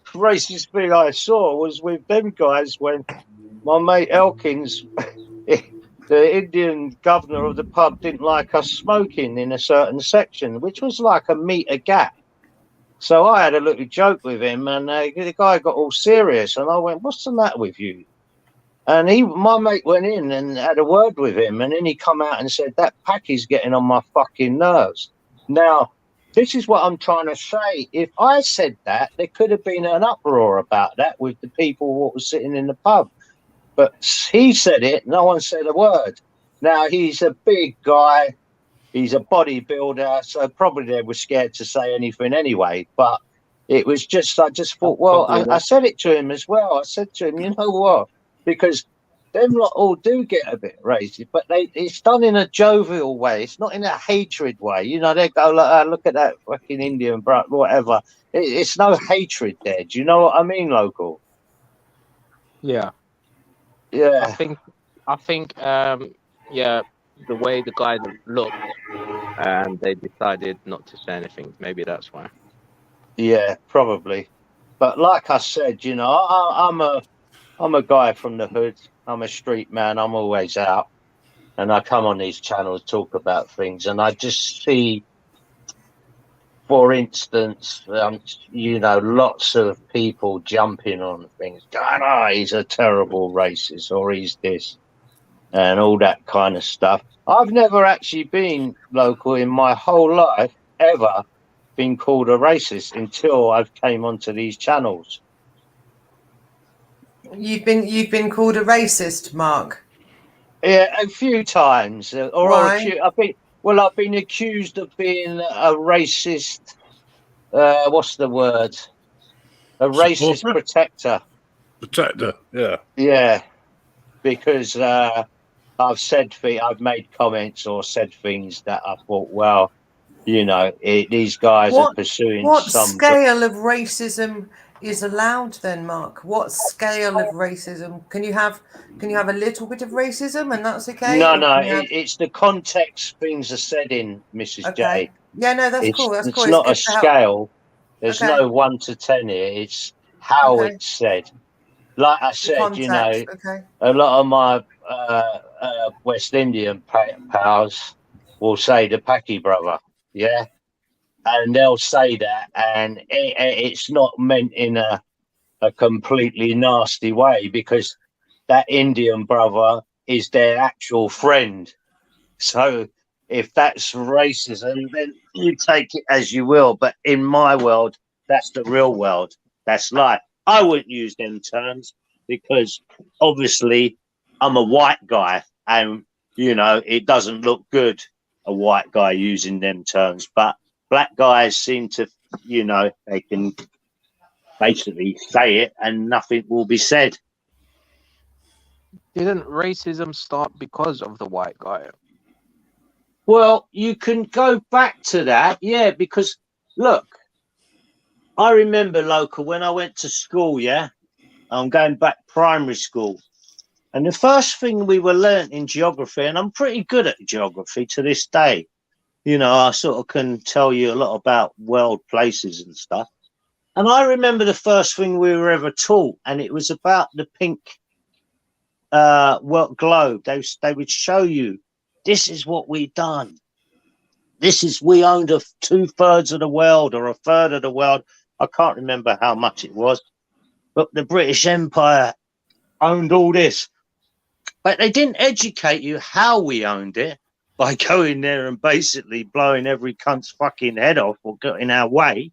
racist thing I saw was with them guys when my mate Elkins, the Indian governor of the pub, didn't like us smoking in a certain section, which was like a metre gap. So I had a little joke with him, and the guy got all serious, and I went, "What's the matter with you?" And my mate went in and had a word with him, and then he come out and said, "That packie's getting on my fucking nerves." Now, this is what I'm trying to say. If I said that, there could have been an uproar about that with the people who were sitting in the pub. But he said it, no one said a word. Now, he's a big guy. He's a bodybuilder, so probably they were scared to say anything anyway. But it was just, I just thought, well, I said it to him as well. I said to him, you know what? Because them lot all do get a bit racist, but it's done in a jovial way. It's not in a hatred way. You know, they go like, look at that fucking Indian, bro, whatever. It's no hatred there. Do you know what I mean, Local? Yeah. Yeah. I think, yeah, the way the guy looked, and they decided not to say anything. Maybe that's why. Yeah, probably. But like I said, you know, I'm a guy from the hood. I'm a street man. I'm always out, and I come on these channels, talk about things, and I just see, for instance, you know, lots of people jumping on things, going, "Oh, he's a terrible racist," or "He's this," and all that kind of stuff. I've never actually been, Local, in my whole life, ever been called a racist until I've came onto these channels. You've been called a racist, Mark. Yeah, a few times. Why? I've been accused of being a racist. What's the word? A racist Supporter? protector. Protector, yeah. Yeah, because I've made comments or said things that I thought, well, you know, these guys are pursuing what some scale of racism is allowed then, Mark? What scale of racism? Can you have a little bit of racism and that's okay? No, Or no, can you have... it's the context things are said in, Mrs. Okay. J. Yeah, no, that's cool. That's cool. It's not a good to help. scale. There's Okay. no 1 to 10 here. It's how Okay. it's said. Like I The said, you know, context. Okay. a lot of my West Indian pals will say the Paki brother, yeah, and they'll say that, and it's not meant in a completely nasty way, because that Indian brother is their actual friend. So if that's racism, then you take it as you will. But in my world, that's the real world. That's life. I wouldn't use them terms because obviously I'm a white guy, and you know it doesn't look good, a white guy using them terms. But black guys seem to, you know, they can basically say it and nothing will be said. Didn't racism start because of the white guy? Well, you can go back to that, yeah, because look, I remember, local, when I went to school, yeah, I'm going back primary school, and the first thing we were learnt in geography, and I'm pretty good at geography to this day, you know, I sort of can tell you a lot about world places and stuff. And I remember the first thing we were ever taught, and it was about the pink world globe. They would show you, this is what we done. We owned 2/3 of the world or 1/3 of the world. I can't remember how much it was, but the British Empire owned all this. But they didn't educate you how we owned it by going there and basically blowing every cunt's fucking head off or getting our way.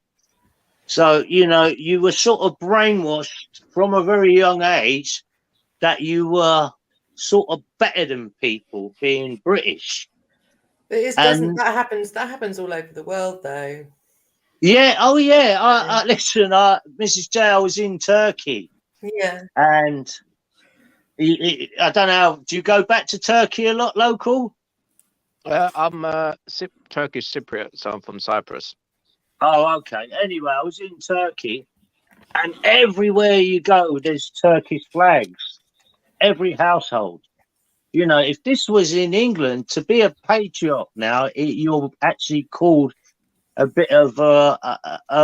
So, you know, you were sort of brainwashed from a very young age that you were sort of better than people being British. But it doesn't. That happens. That happens all over the world, though. Yeah. Oh, yeah. Listen, Mrs. J, I was in Turkey. Yeah. And I don't know. Do you go back to Turkey a lot, local? I'm Turkish Cypriot, so I'm from Cyprus. Oh, okay. Anyway, I was in Turkey, and everywhere you go, there's Turkish flags. Every household. You know, if this was in England, to be a patriot now, you're actually called a bit of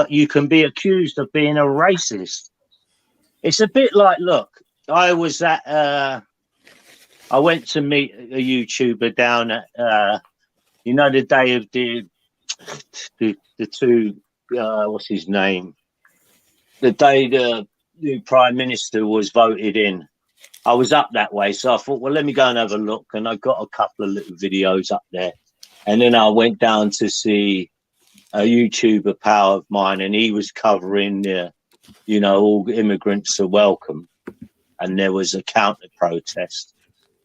you can be accused of being a racist. It's a bit like, look, I was at I went to meet a YouTuber down at you know, the day of the two what's his name, the day the new prime minister was voted in. I was up that way, so I thought, well, let me go and have a look, and I got a couple of little videos up there, and then I went down to see a YouTuber pal of mine, and he was covering you know, all immigrants are welcome, and there was a counter protest,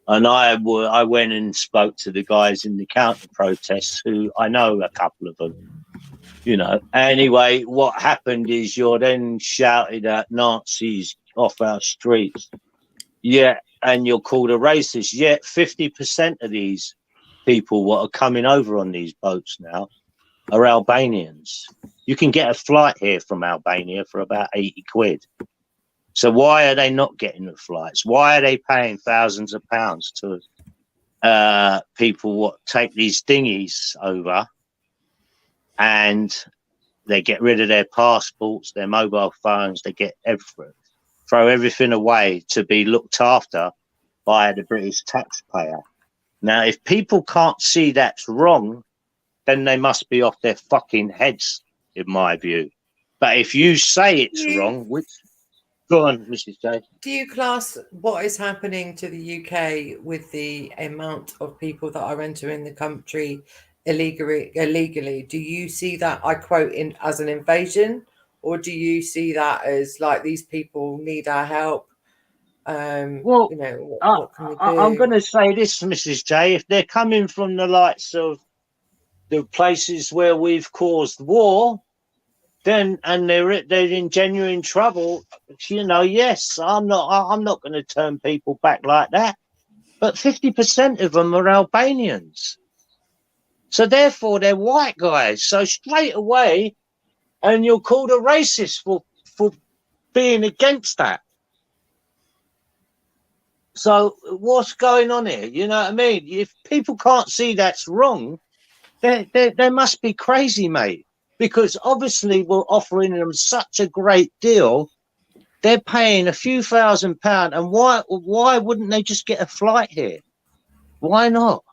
and I went and spoke to the guys in the counter protests, who I know a couple of them, you know. Anyway, what happened is you're then shouted at Nazis off our streets. Yeah, and you're called a racist. Yet 50% of these people what are coming over on these boats now are Albanians. You can get a flight here from Albania for about 80 quid. So why are they not getting the flights? Why are they paying thousands of pounds to people what take these dinghies over, and they get rid of their passports, their mobile phones, they get everything. Throw everything away to be looked after by the British taxpayer. Now, if people can't see that's wrong, then they must be off their fucking heads, in my view. But if you say it's wrong, which... Go on, Mrs. J. Do you class what is happening to the UK with the amount of people that are entering the country illegally? Do you see that, I quote, as an invasion? Or do you see that as like these people need our help? Well, you know, what can we do? I'm going to say this, Mrs. J. If they're coming from the likes of the places where we've caused war, then and they're in genuine trouble, you know, yes, I'm not going to turn people back like that. But 50% of them are Albanians, so therefore they're white guys. So straight away, and you're called a racist for being against that. So what's going on here? You know what I mean? If people can't see that's wrong, They must be crazy, mate. Because obviously we're offering them such a great deal. They're paying a few £1,000, and why wouldn't they just get a flight here? Why not?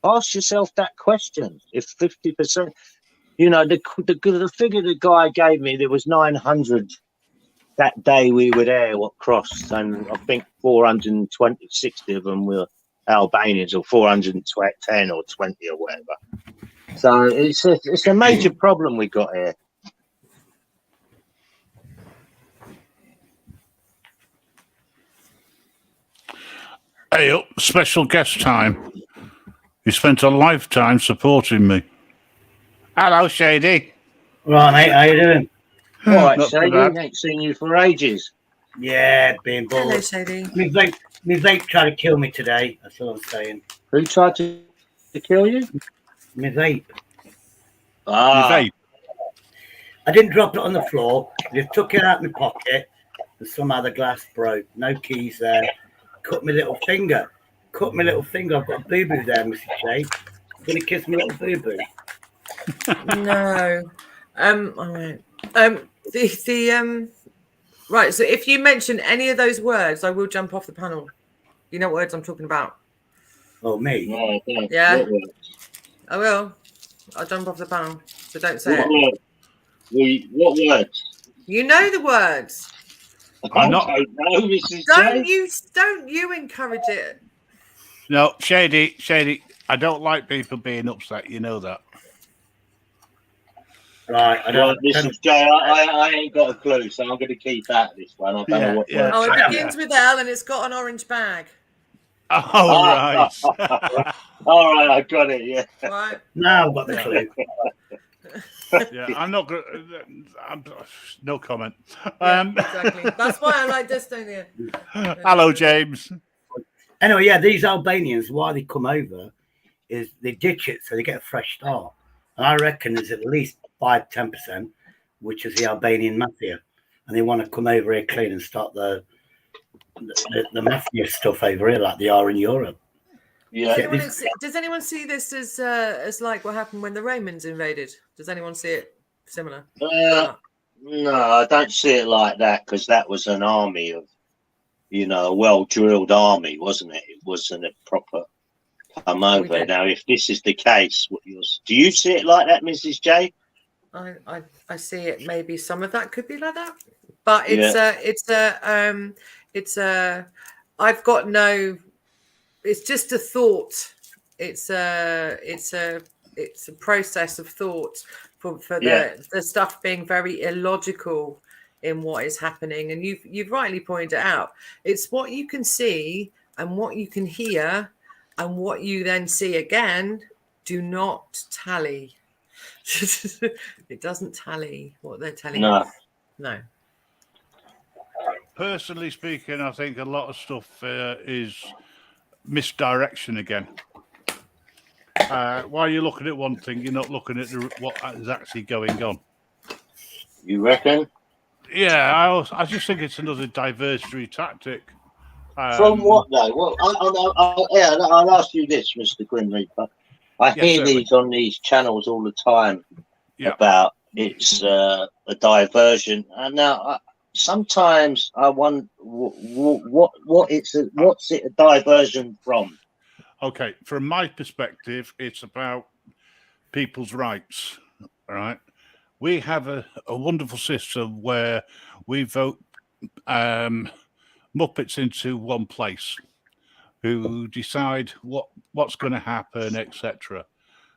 Ask yourself that question. If 50%, the figure the guy gave me, there was 900 that day we were there, what crossed, and I think 460 of them were Albanians, or 410 or 20 or whatever. So it's a major problem we got here. Hey, special guest time. You spent a lifetime supporting me. Hello, Shady. Right, mate, how you doing? All right, Not Shady, too bad. ain't seen you for ages. Yeah, being Hello, bored. Shady. My vape tried to kill me today. That's all I'm saying. Who tried to kill you? My vape. You Ah, vape. I didn't drop it on the floor. I just took it out of my pocket, and somehow the glass broke. No keys there. Cut my little finger. I've got a boo-boo there, Mrs. J. I'm going to kiss my little boo-boo. No. All right. Right. So if you mention any of those words, I will jump off the panel. You know what words I'm talking about? Oh, me? no, Yeah. What word? I will. I'll jump off the panel. So don't say What it. word? What words? You know the words. I'm not- I don't know, Mrs. Don't J. you encourage it. No, Shady. I don't like people being upset. You know that. Right, I Well, don't. Mrs. J, I ain't got a clue, so I'm going to keep out this one. I don't know what Yeah. word. Oh, it begins with L and it's got an orange bag. Oh, right. All right, I got it. Yeah. Right. Now I've got the clue. Yeah, I'm not good. No comment. Yeah, exactly. That's why I like this, don't you? Hello, James. Anyway, yeah, these Albanians, why they come over is they ditch it so they get a fresh start. And I reckon there's at least 5-10%, which is the Albanian mafia. And they want to come over here clean and start the mafia stuff over here like they are in Europe. Yeah. Does anyone see this as like what happened when the Romans invaded? Does anyone see it similar? No, I don't see it like that, because that was an army of, a well-drilled army, wasn't it? It wasn't a proper come over. Now, if this is the case, do you see it like that, Mrs. J? I see it. Maybe some of that could be like that, but I've got no. It's just a thought. It's a process of thought for the stuff being very illogical in what is happening. And you've rightly pointed out. It's what you can see and what you can hear and what you then see again do not tally. It doesn't tally what they're telling us. No. Personally speaking, I think a lot of stuff is misdirection again. While you're looking at one thing, you're not looking at what is actually going on. You reckon? Yeah, I just think it's another diversionary tactic. From what though? Well, I'll ask you this, Mr. Grim Reaper. I hear these on these channels all the time about it's a diversion, and now sometimes I wonder what's it a diversion from? Okay, from my perspective, it's about people's rights. All right, we have a wonderful system where we vote Muppets into one place, who decide what's going to happen, etc.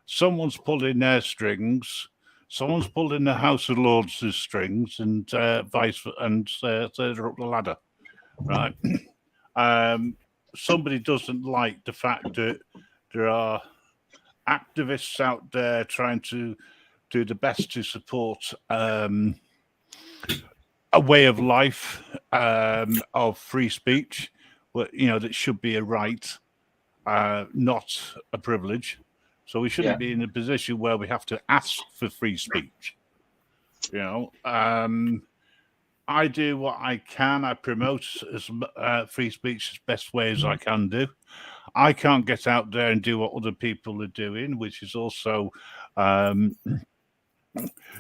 Someone's pulling their strings, someone's pulling the House of Lords' strings, and vice and they're up the ladder, right? Somebody doesn't like the fact that there are activists out there trying to do the best to support a way of life of free speech, that should be a right, not a privilege. So we shouldn't be in a position where we have to ask for free speech. I do what I can. I promote free speech as best way as I can do. I can't get out there and do what other people are doing, which is also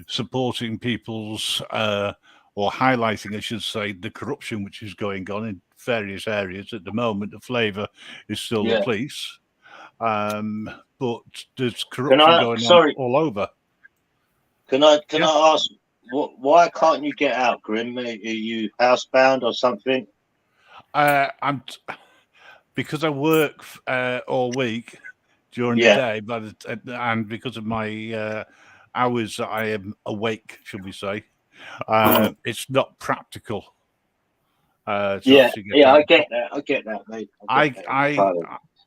supporting people's or highlighting, I should say, the corruption which is going on in various areas. At the moment, the flavour is still the police, but there's corruption going on all over. Can I ask, why can't you get out, Grim? Are you housebound or something? Because I work all week during the day, and because of my hours that I am awake, should we say, it's not practical. I get that, mate.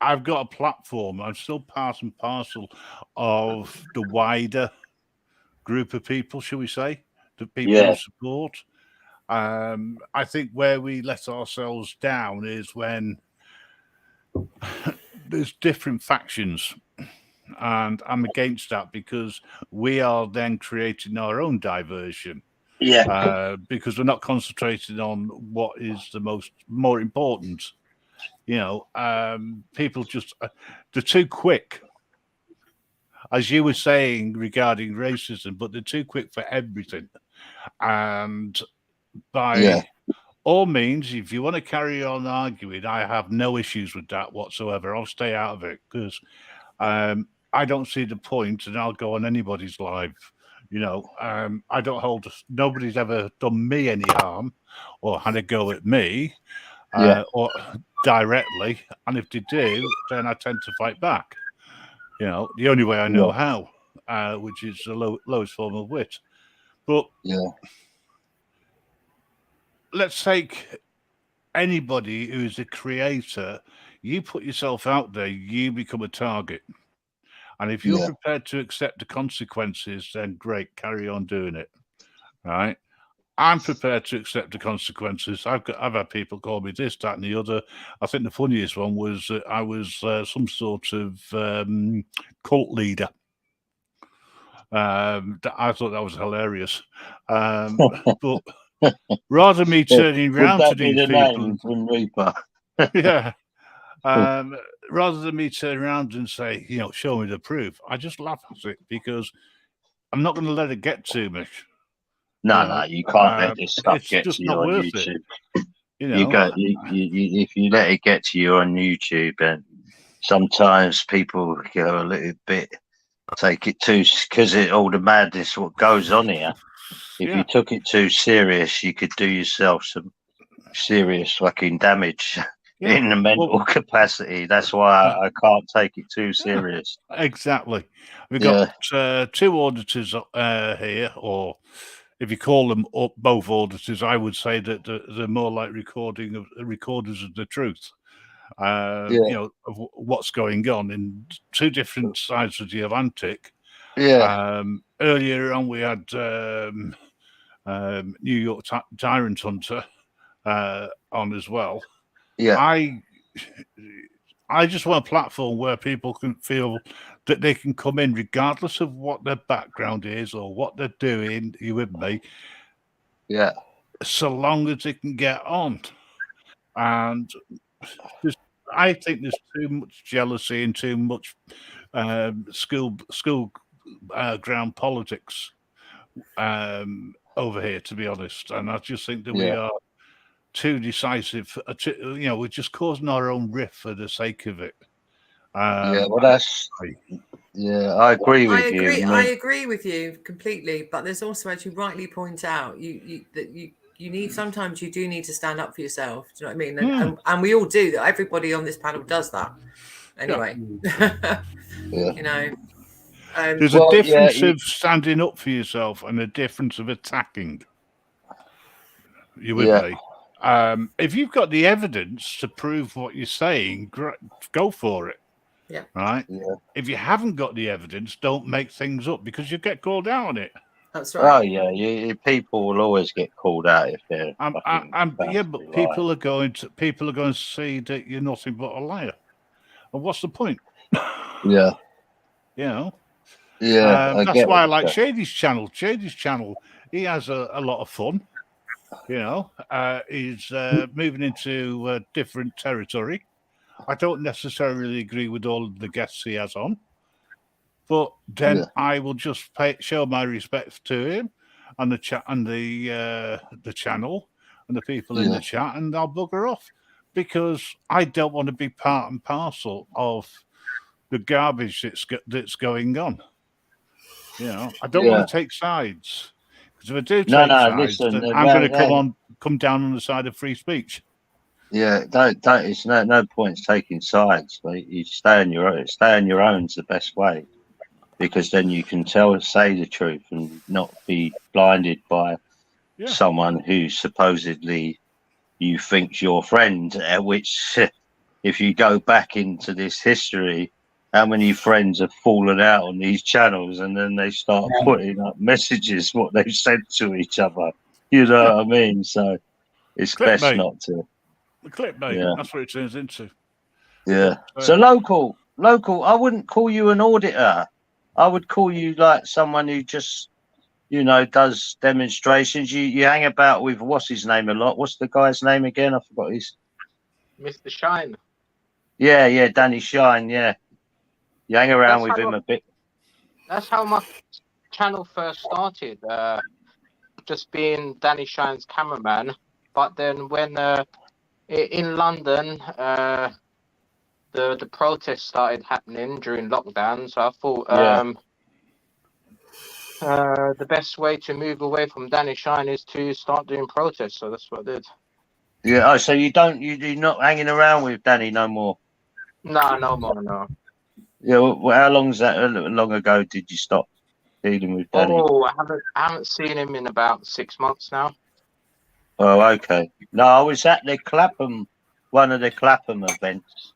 I've got a platform. I'm still part and parcel of the wider group of people, shall we say, the people who support. I think where we let ourselves down is when there's different factions, and I'm against that because we are then creating our own diversion. Because we're not concentrating on what is more important. People just they're too quick, as you were saying regarding racism, but they're too quick for everything. And by all means, if you want to carry on arguing, I have no issues with that whatsoever. I'll stay out of it because I don't see the point, and I'll go on anybody's live. I don't hold. Nobody's ever done me any harm or had a go at me, or directly. And if they do, then I tend to fight back. The only way I know how, which is the lowest form of wit. But let's take anybody who is a creator. You put yourself out there, you become a target. And if you're prepared to accept the consequences, then great, carry on doing it. Right? I'm prepared to accept the consequences. I've had people call me this, that, and the other. I think the funniest one was that I was some sort of cult leader. I thought that was hilarious. But rather than me turning around to these people, rather than me turn around and say, show me the proof, I just laugh at it because I'm not going to let it get to me. No, you can't let this stuff get to you on YouTube. If you let it get to you on YouTube, and sometimes people go a little bit, take it too, because all the madness what goes on here. If you took it too serious, you could do yourself some serious fucking damage in the mental capacity. That's why I can't take it too serious. Exactly. We've got two auditors here, or if you call them both auditors, I would say that they're more like recorders of the truth. Of what's going on in two different sides of the Atlantic. Earlier on, we had New York Tyrant Hunter on as well. I just want a platform where people can feel that they can come in regardless of what their background is or what they're doing. You with me? So long as they can get on. And I think there's too much jealousy and too much school ground politics over here, to be honest. And I just think that we are too decisive. We're just causing our own rift for the sake of it. I agree with you. I agree with you completely. But there's also, as you rightly point out, you need, sometimes you do need to stand up for yourself. Do you know what I mean? And we all do that. Everybody on this panel does that. Anyway, there's a difference of standing up for yourself and a difference of attacking. You with me? If you've got the evidence to prove what you're saying, go for it. Right? If you haven't got the evidence, don't make things up because you get called out on it. That's right. People will always get called out if they're. But people are going to see that you're nothing but a liar. And what's the point? That's why I like Shady's channel. Shady's channel, he has a lot of fun. He's moving into different territory. I don't necessarily agree with all of the guests he has on, but then I will just show my respect to him and the chat and the channel and the people in the chat, and I'll bugger off because I don't want to be part and parcel of the garbage that's going on. I don't want to take sides, because if I do take sides, listen, then I'm going to come down on the side of free speech. Yeah, don't. It's no point taking sides, mate. You stay on your own. Stay on your own's the best way, because then you can say the truth and not be blinded by someone who supposedly you think's your friend. Which, if you go back into this history, how many friends have fallen out on these channels, and then they start putting up messages what they've sent to each other. You know what I mean? So it's best not to. The clickbait, that's what it turns into. Yeah. So local. I wouldn't call you an auditor. I would call you like someone who just, does demonstrations. You hang about with what's his name a lot. What's the guy's name again? I forgot his. Mr. Shine. Yeah, Danny Shine. Yeah, you hang around with him a bit. That's how my channel first started. Just being Danny Shine's cameraman, but then when in London, the protests started happening during lockdown. So I thought the best way to move away from Danny Shine is to start doing protests. So that's what I did. Yeah. Oh, so you're not hanging around with Danny no more? No more, no. Yeah. Well, how long ago did you stop dealing with Danny? Oh, I haven't seen him in about 6 months now. Oh, okay. No, I was at one of the Clapham events,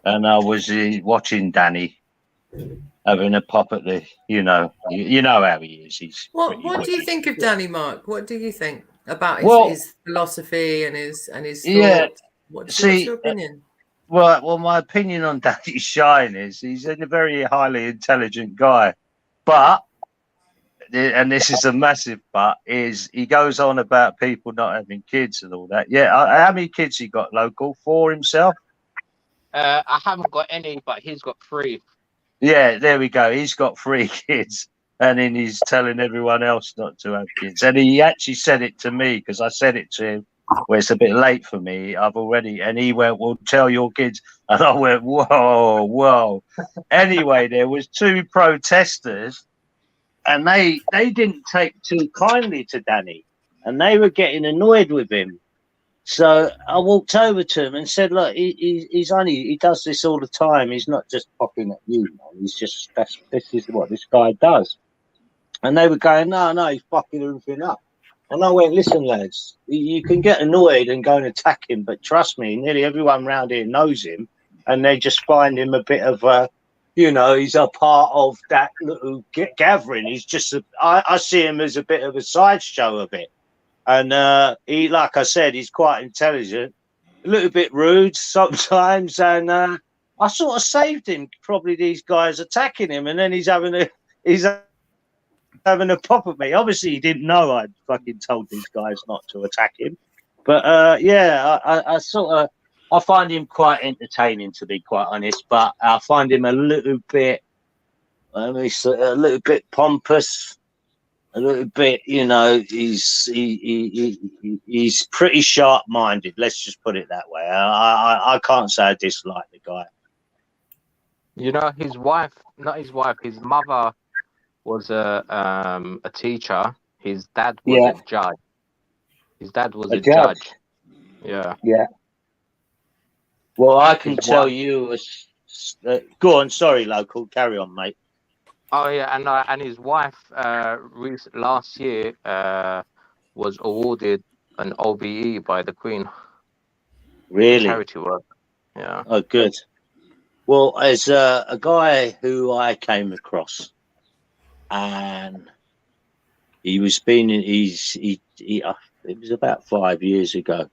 and I was watching Danny having a pop at the, you know how he is. What do you think of Danny, Mark? What do you think about his philosophy and his thoughts? What's your opinion? Well, my opinion on Danny Shine is he's a very highly intelligent guy, but. And this is a massive but, is he goes on about people not having kids and all that. Yeah, how many kids he got, local? 4 himself? I haven't got any, but he's got 3. Yeah, there we go. He's got 3 kids, and then he's telling everyone else not to have kids. And he actually said it to me, because I said it to him, where it's a bit late for me. And he went, well, tell your kids. And I went, whoa. Anyway, there was 2 protesters, and they didn't take too kindly to Danny, and they were getting annoyed with him. So I walked over to him and said, look, he does this all the time. He's not just popping at you, man. This is what this guy does. And they were going, no, he's fucking everything up. And I went, listen, lads, you can get annoyed and go and attack him, but trust me, nearly everyone around here knows him, and they just find him a bit of a, he's a part of that little gathering. He's just, I see him as a bit of a sideshow of it. And he, like I said, he's quite intelligent, a little bit rude sometimes. And I sort of saved him, probably these guys attacking him. And then he's having a pop at me. Obviously, he didn't know I'd fucking told these guys not to attack him. But I find him quite entertaining, to be quite honest, but I find him a little bit pompous, a little bit, he's pretty sharp-minded. Let's just put it that way. I can't say I dislike the guy. His mother was a teacher. His dad was a judge. His dad was a judge. Yeah. Yeah. Well, I can tell you. Go on, sorry, local. Carry on, mate. Oh yeah, and his wife last year was awarded an OBE by the Queen. Really? Charity work. Yeah. Oh, good. Well, as a guy who I came across, and it was about 5 years ago.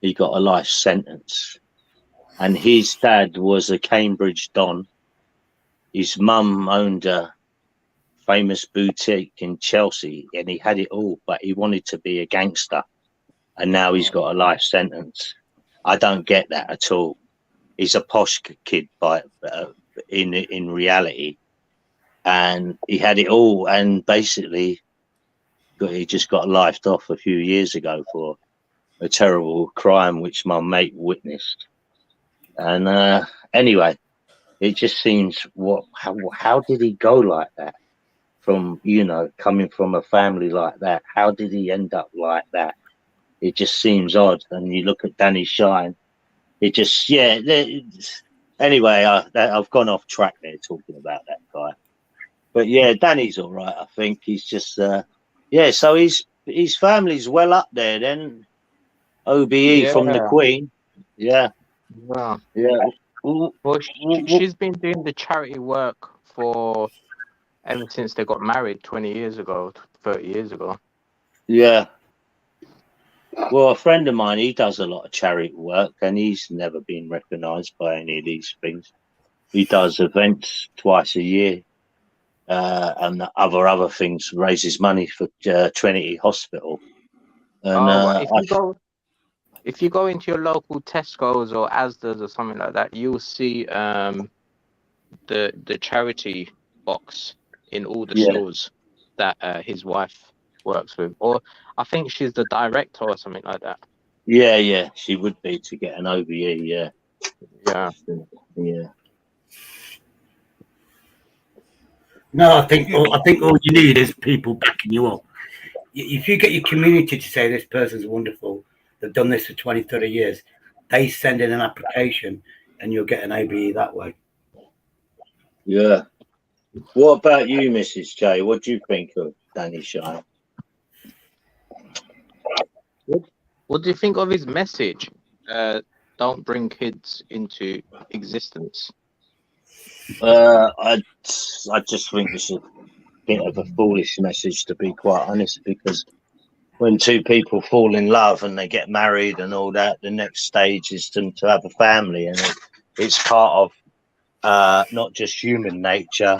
He got a life sentence. And his dad was a Cambridge Don. His mum owned a famous boutique in Chelsea, and he had it all, but he wanted to be a gangster, and now he's got a life sentence. I don't get that at all. He's a posh kid, in reality, and he had it all, and basically, he just got lifed off a few years ago for a terrible crime which my mate witnessed. And anyway, it just seems how did he go like that? From, you know, coming from a family like that, how did he end up like that? It just seems odd. And you look at Danny Shine, it just, yeah. Anyway, I've gone off track there talking about that guy. But yeah, Danny's all right. I think he's just, yeah. So his family's well up there then. OBE from the Queen. Yeah. Wow. Yeah. Well, she's been doing the charity work for ever since they got married 20 years ago, 30 years ago. Yeah. Well, a friend of mine, he does a lot of charity work, and he's never been recognised by any of these things. He does events twice a year, and other things, raises money for Trinity Hospital. And if you go into your local Tesco's or Asda's or something like that, you'll see the charity box in all the stores that his wife works with, or I think she's the director or something like that. Yeah, she would be to get an OBE. Yeah. No, I think all you need is people backing you up. If you get your community to say this person's wonderful, they've done this for 20, 30 years, they send in an application and you'll get an OBE that way. Yeah. What about you, Mrs. J? What do you think of Danny Shine? What do you think of his message? Don't bring kids into existence. I just think it's a bit of a foolish message, to be quite honest, because when two people fall in love and they get married and all that, the next stage is to have a family, and it's part of not just human nature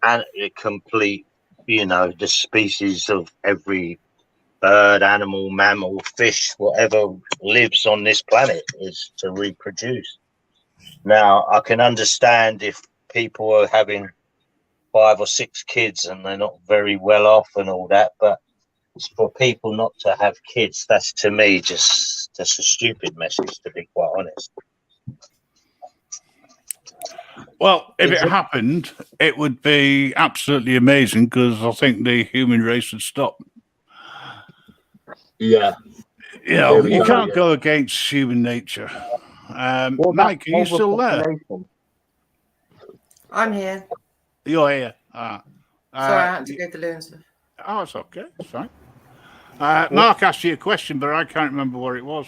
and a complete, you know, the species of every bird, animal, mammal, fish, whatever lives on this planet is to reproduce. Now, I can understand if people are having 5 or 6 kids and they're not very well off and all that, but it's for people not to have kids. That's, to me, just a stupid message, to be quite honest. Well, if it happened, it would be absolutely amazing, because I think the human race would stop. Yeah. You know, you can't go against human nature. Mike, are you still there? I'm here. You're here. Sorry, I had to go to learn stuff. Oh, it's okay. It's fine. Mark asked you a question, but I can't remember what it was.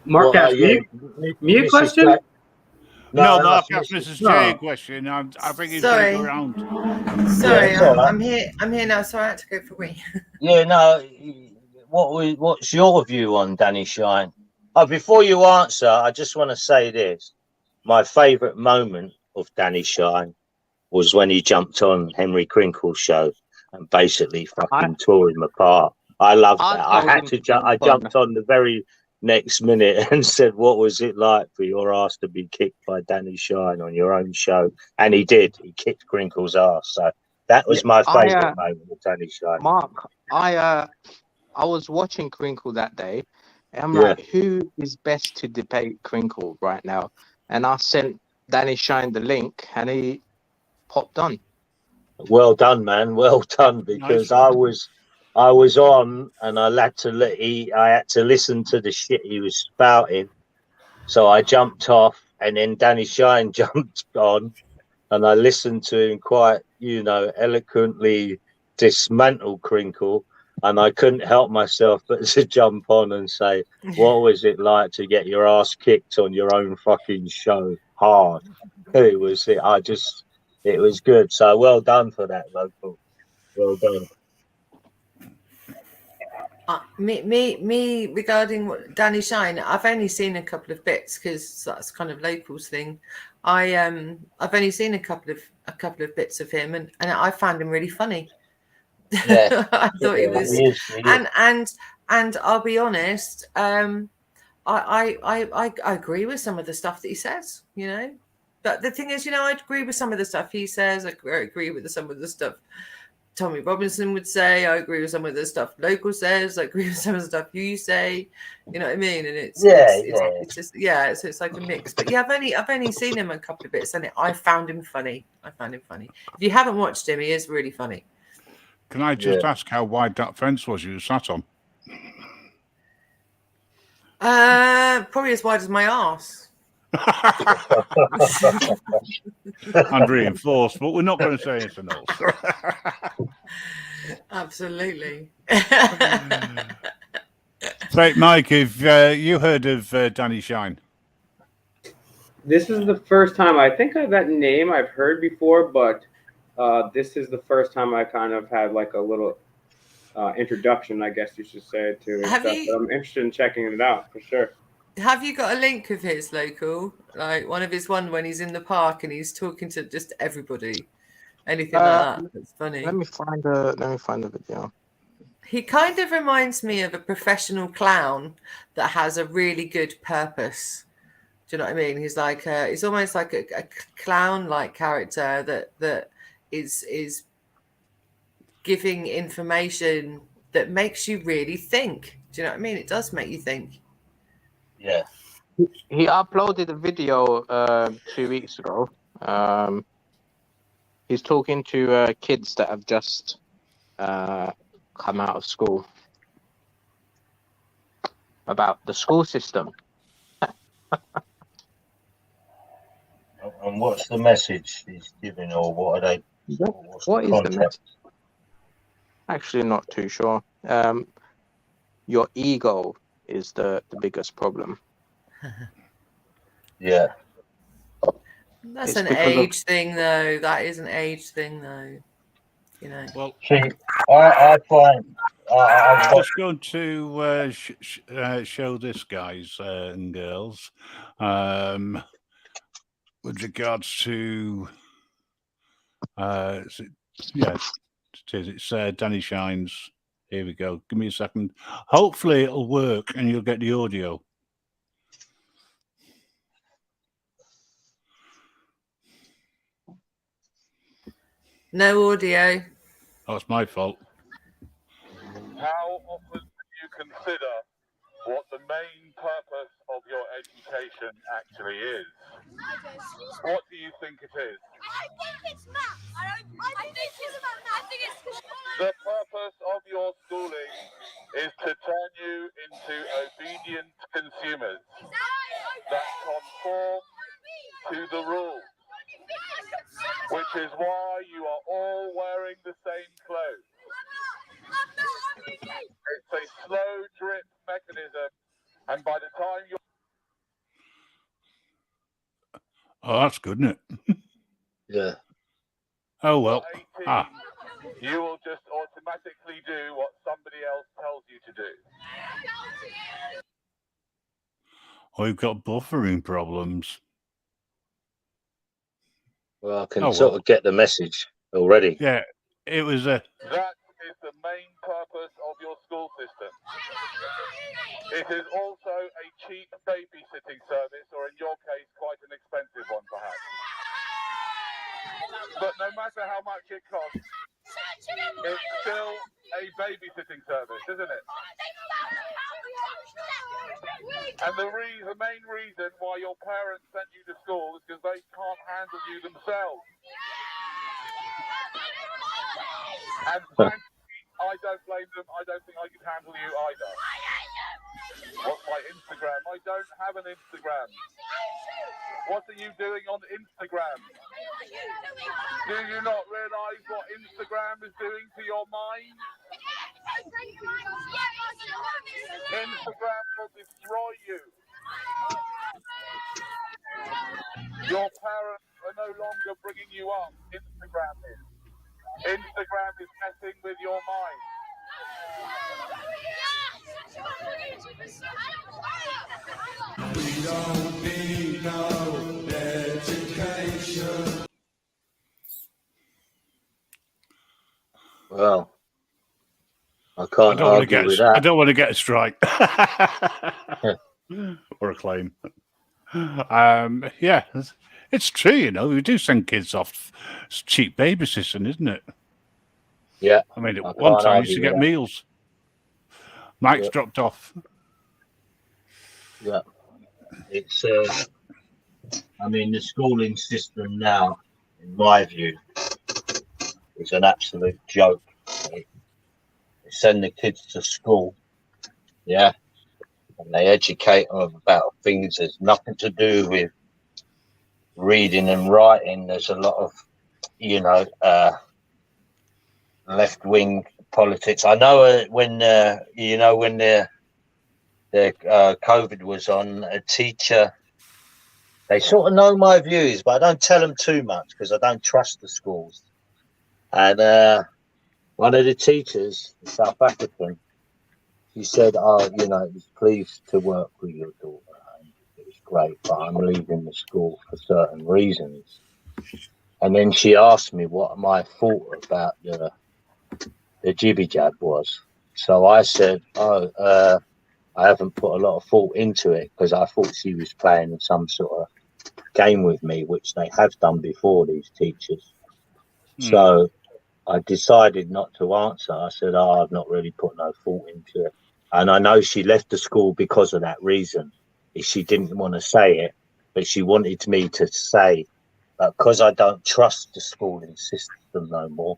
Mark asked me a question? No, Mark asked Mrs. J a question. I think he's going to go around. Sorry, I'm here now. Sorry, I had to go for a wee. Yeah, no. What's your view on Danny Shine? Before you answer, I just want to say this. My favourite moment of Danny Shine was when he jumped on Henry Crinkle's show and basically fucking tore him apart. I loved that. I jumped on the very next minute and said, what was it like for your ass to be kicked by Danny Shine on your own show? And he did. He kicked Crinkle's ass. So that was my favourite moment of Danny Shine. Mark, I was watching Crinkle that day, and I'm like, who is best to debate Crinkle right now? And I sent Danny Shine the link, and he popped on. Well done, man. Well done, because I was on, and I had to listen to the shit he was spouting. So I jumped off, and then Danny Shine jumped on, and I listened to him quite, you know, eloquently dismantle Crinkle. And I couldn't help myself but to jump on and say, what was it like to get your ass kicked on your own fucking show? Hard. It was good. So well done for that, local. Well done. Me regarding Danny Shine, I've only seen a couple of bits because that's kind of locals thing. I've only seen a couple of bits of him, and I found him really funny. Yeah. I thought he Yeah, was, he is. and I'll be honest, I agree with some of the stuff that he says, you know. But the thing is, you know, I agree with some of the stuff he says. I agree with some of the stuff Tommy Robinson would say. I agree with some of the stuff Local says. I agree with some of the stuff you say. You know what I mean? And it's just so it's like a mix. But yeah, I've only seen him a couple of bits, and I found him funny. If you haven't watched him, he is really funny. Can I just ask how wide that fence was you sat on? Probably as wide as my arse. And reinforced, but we're not going to say anything else. Absolutely. Fake Mike, have you heard of Danny Shine? This is the first time I think that name I've heard before, but this is the first time I kind of had like a little introduction, I guess you should say, to his stuff. So I'm interested in checking it out for sure. Have you got a link of his, Local? Like one of his when he's in the park and he's talking to just everybody, anything like that? That's funny. Let me find the video. He kind of reminds me of a professional clown that has a really good purpose. Do you know what I mean? He's like he's almost like a clown-like character that is giving information that makes you really think. Do you know what I mean? It does make you think. Yeah. He uploaded a video 2 weeks ago. He's talking to kids that have just come out of school about the school system. And what's the message he's giving, or what are they? What is the message? Actually, not too sure. Your ego is the biggest problem. Yeah. That's an age thing, though. That is an age thing, though. You know. Well, see, I find I'm just going to show this, guys and girls, with regards to it's Danny Shines. Here we go. Give me a second. Hopefully it'll work and you'll get the audio. No audio. Oh, it's my fault. How often do you consider what the main purpose of your education actually is? What do you think it is? I think it's maths. I think it's maths. I think it's The purpose of your schooling is to turn you into obedient consumers that conform to the rules, which is why you are all wearing the same clothes. It's a slow drip mechanism, and by the time you're... Oh, that's good, isn't it? Yeah. Oh, well. 18, you will just automatically do what somebody else tells you to do. Oh, we've got buffering problems. Well, I can sort of get the message already. Yeah, it was a... That is the main purpose of your school system. It is also a cheap babysitting service, or in your case, quite an expensive one, perhaps. But no matter how much it costs, it's still a babysitting service, isn't it? And the main reason why your parents sent you to school is because they can't handle you themselves. And frankly, I don't blame them. I don't think I could handle you either. What's my Instagram? I don't have an Instagram. What are you doing on Instagram? Do you not realise what Instagram is doing to your mind? Instagram will destroy you. Your parents are no longer bringing you up. Instagram is. Instagram is messing with your mind. We don't need no education. Well, I I can't don't want to argue get. with I that. don't want to get a strike or a claim. Yeah, it's true. You know, we do send kids off. It's cheap babysitting, isn't it? Yeah, I mean, I at one can't time, you used argue to with get that. meals. Mike's Yeah. dropped off. Yeah, it's. I mean, the schooling system now, in my view, is an absolute joke. They send the kids to school, yeah, and they educate them about things that's nothing to do with reading and writing. There's a lot of, left wing politics. I know when when the COVID was on, a teacher. They sort of know my views, but I don't tell them too much because I don't trust the schools. And one of the teachers, South African, she said, "Oh, he's pleased to work with your daughter. And it was great, but I'm leaving the school for certain reasons." And then she asked me what my thought about the jibby jab was. So I said, "Oh, I haven't put a lot of thought into it because I thought she was playing some sort of game with me, which they have done before, these teachers." So I decided not to answer. I said, "Oh, I've not really put no thought into it." And I know she left the school because of that reason. She didn't want to say it, but she wanted me to say, because I don't trust the schooling system no more.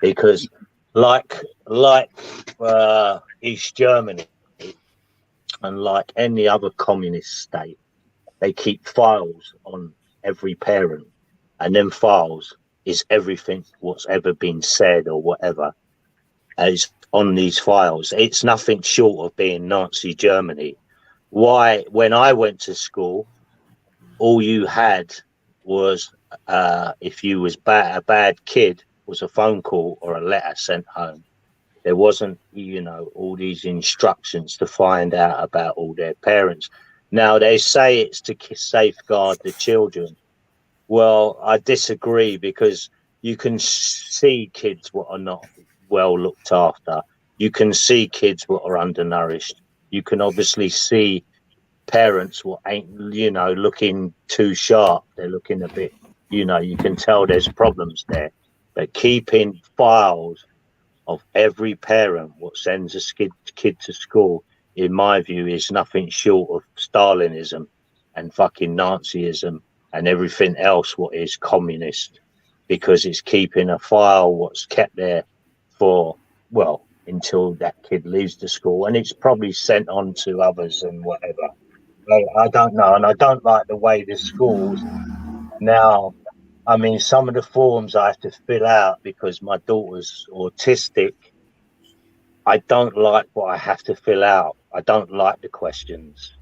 Because like East Germany and like any other communist state, they keep files on every parent, and them files is everything what's ever been said or whatever is on these files. It's nothing short of being Nazi Germany. Why, when I went to school, all you had was, if you was a bad kid, was a phone call or a letter sent home. There wasn't, all these instructions to find out about all their parents. Now, they say it's to safeguard the children. Well, I disagree, because you can see kids what are not well looked after. You can see kids what are undernourished. You can obviously see parents what ain't, looking too sharp. They're looking a bit, you can tell there's problems there. But keeping files of every parent what sends a kid to school, in my view, is nothing short of Stalinism and fucking Nazism and everything else what is communist, because it's keeping a file what's kept there for, well, until that kid leaves the school, and it's probably sent on to others and whatever. I don't know, and I don't like the way the schools now. I mean, some of the forms I have to fill out because my daughter's autistic. I don't like what I have to fill out. I don't like the questions.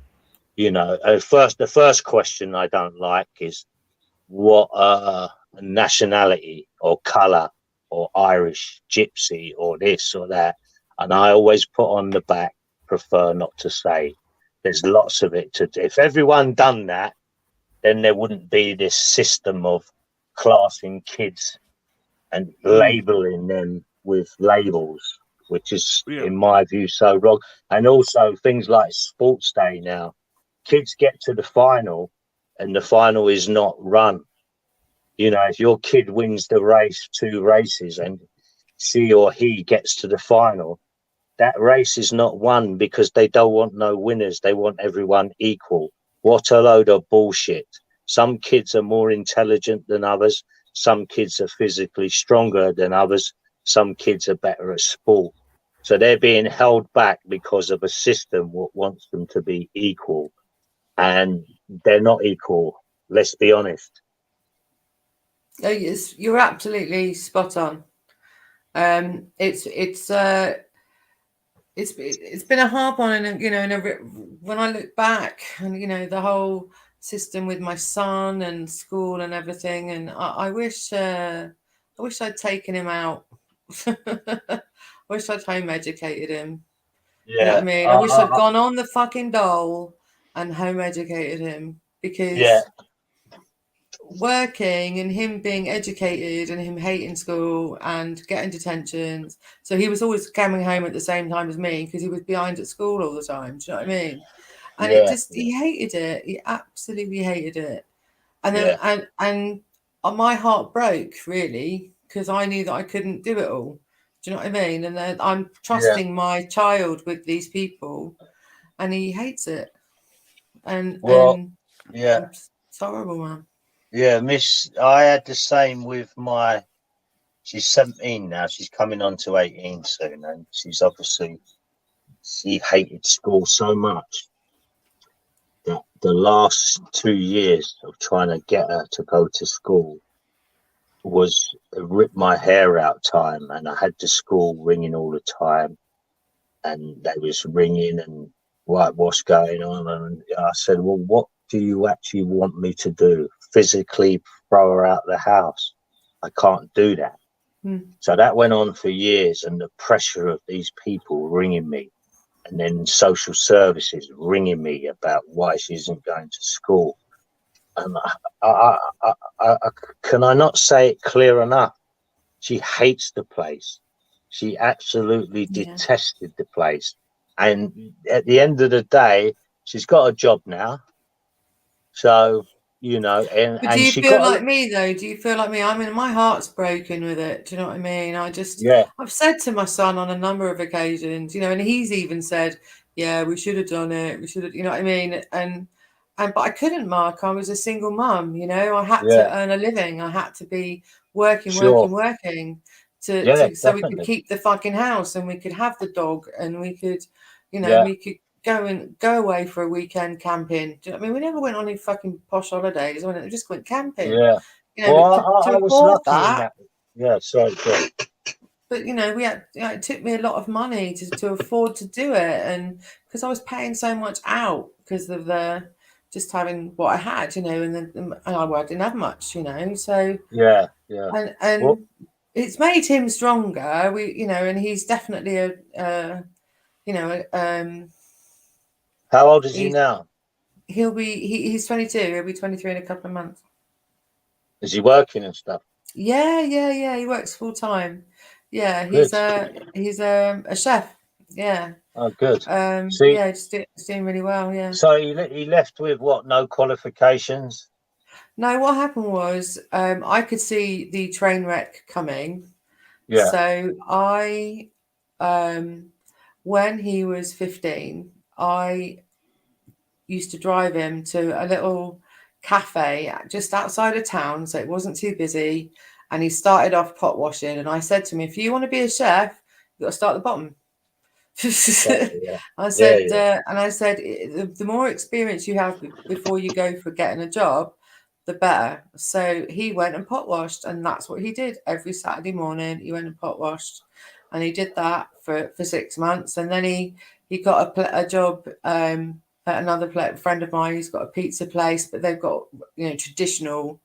The first question I don't like is what nationality or colour or Irish, gypsy or this or that. And I always put on the back, prefer not to say. There's lots of it to do. If everyone done that, then there wouldn't be this system of classing kids and labeling them with labels, which is, in my view, so wrong. And also things like sports day now. Kids get to the final and the final is not run. If your kid wins the race, 2 races, and she or he gets to the final, that race is not won, because they don't want no winners. They want everyone equal. What a load of bullshit. Some kids are more intelligent than others. Some kids are physically stronger than others. Some kids are better at sport. So they're being held back because of a system what wants them to be equal. And they're not equal. Let's be honest. Oh, yes, you're absolutely spot on. It's been a hard one, and when I look back, and the whole system with my son and school and everything, and I wish I'd taken him out. wish I'd home educated him. You know what I Yeah. mean? I wish I'd gone on the fucking dole and home educated him, because Yeah. working and him being educated and him hating school and getting detentions. So he was always coming home at the same time as me because he was behind at school all the time. Do you know what I mean? And it Yeah. just, he hated it. He absolutely hated it. And Yeah. then, and my heart broke really, because I knew that I couldn't do it all. Do you know what I mean? And then I'm trusting my child with these people, and he hates it. And Well, yeah. it's horrible, man. Yeah, I had the same with she's 17 now. She's coming on to 18 soon. And she's obviously, she hated school so much that the last 2 years of trying to get her to go to school was rip my hair out time. And I had the school ringing all the time. And they was ringing and what's going on? And I said, well, what do you actually want me to do? Physically throw her out the house? I can't do that. So that went on for years, and the pressure of these people ringing me, and then social services ringing me about why she isn't going to school. And can I not say it clear enough? She hates the place. She absolutely detested the place. And at the end of the day, she's got a job now. So, you know, But do you feel like me though? Do you feel like me? I mean, my heart's broken with it. Do you know what I mean? I've said to my son on a number of occasions, you know, and he's even said, yeah, we should have done it. We should have, you know what I mean? But I couldn't, Mark. I was a single mum, you know, I had to earn a living. I had to be working so we could keep the fucking house, and we could have the dog, and we could, you know, we could go away for a weekend camping. Do you know what I mean? We never went on any fucking posh holidays. We just went camping. Yeah. You know, I was afford lucky in that. Yeah, sorry. But you know, it took me a lot of money to afford to do it, and because I was paying so much out because of the just having what I had, you know, and then I didn't have much, you know. So and it's made him stronger. You know, and he's definitely How old is he now? He's 22. He'll be 23 in a couple of months. Is he working and stuff? Yeah. He works full time. Yeah, he's a chef. Yeah. Oh, good. Just doing really well. Yeah. So he left with what? No qualifications? No, what happened was I could see the train wreck coming. Yeah. So when he was 15, I used to drive him to a little cafe just outside of town, so it wasn't too busy. And he started off pot washing, and I said to him, if you want to be a chef, you've got to start at the bottom. I said, the more experience you have before you go for getting a job, the better. So he went and pot washed, and that's what he did every Saturday morning. He went and pot washed, and he did that for 6 months, and then he got a job at another friend of mine who's got a pizza place, but they've got, you know, traditional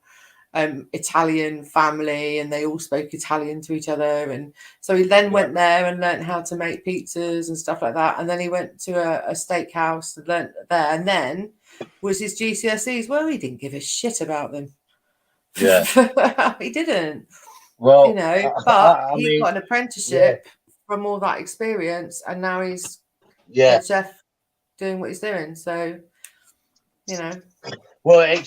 Italian family, and they all spoke Italian to each other. And so he then went there and learned how to make pizzas and stuff like that. And then he went to a steakhouse and learned there. And then was his GCSEs. Well, he didn't give a shit about them. Yeah. He didn't. Well, you know, but he got an apprenticeship from all that experience, and now he's a chef doing what he's doing. So, you know. Well,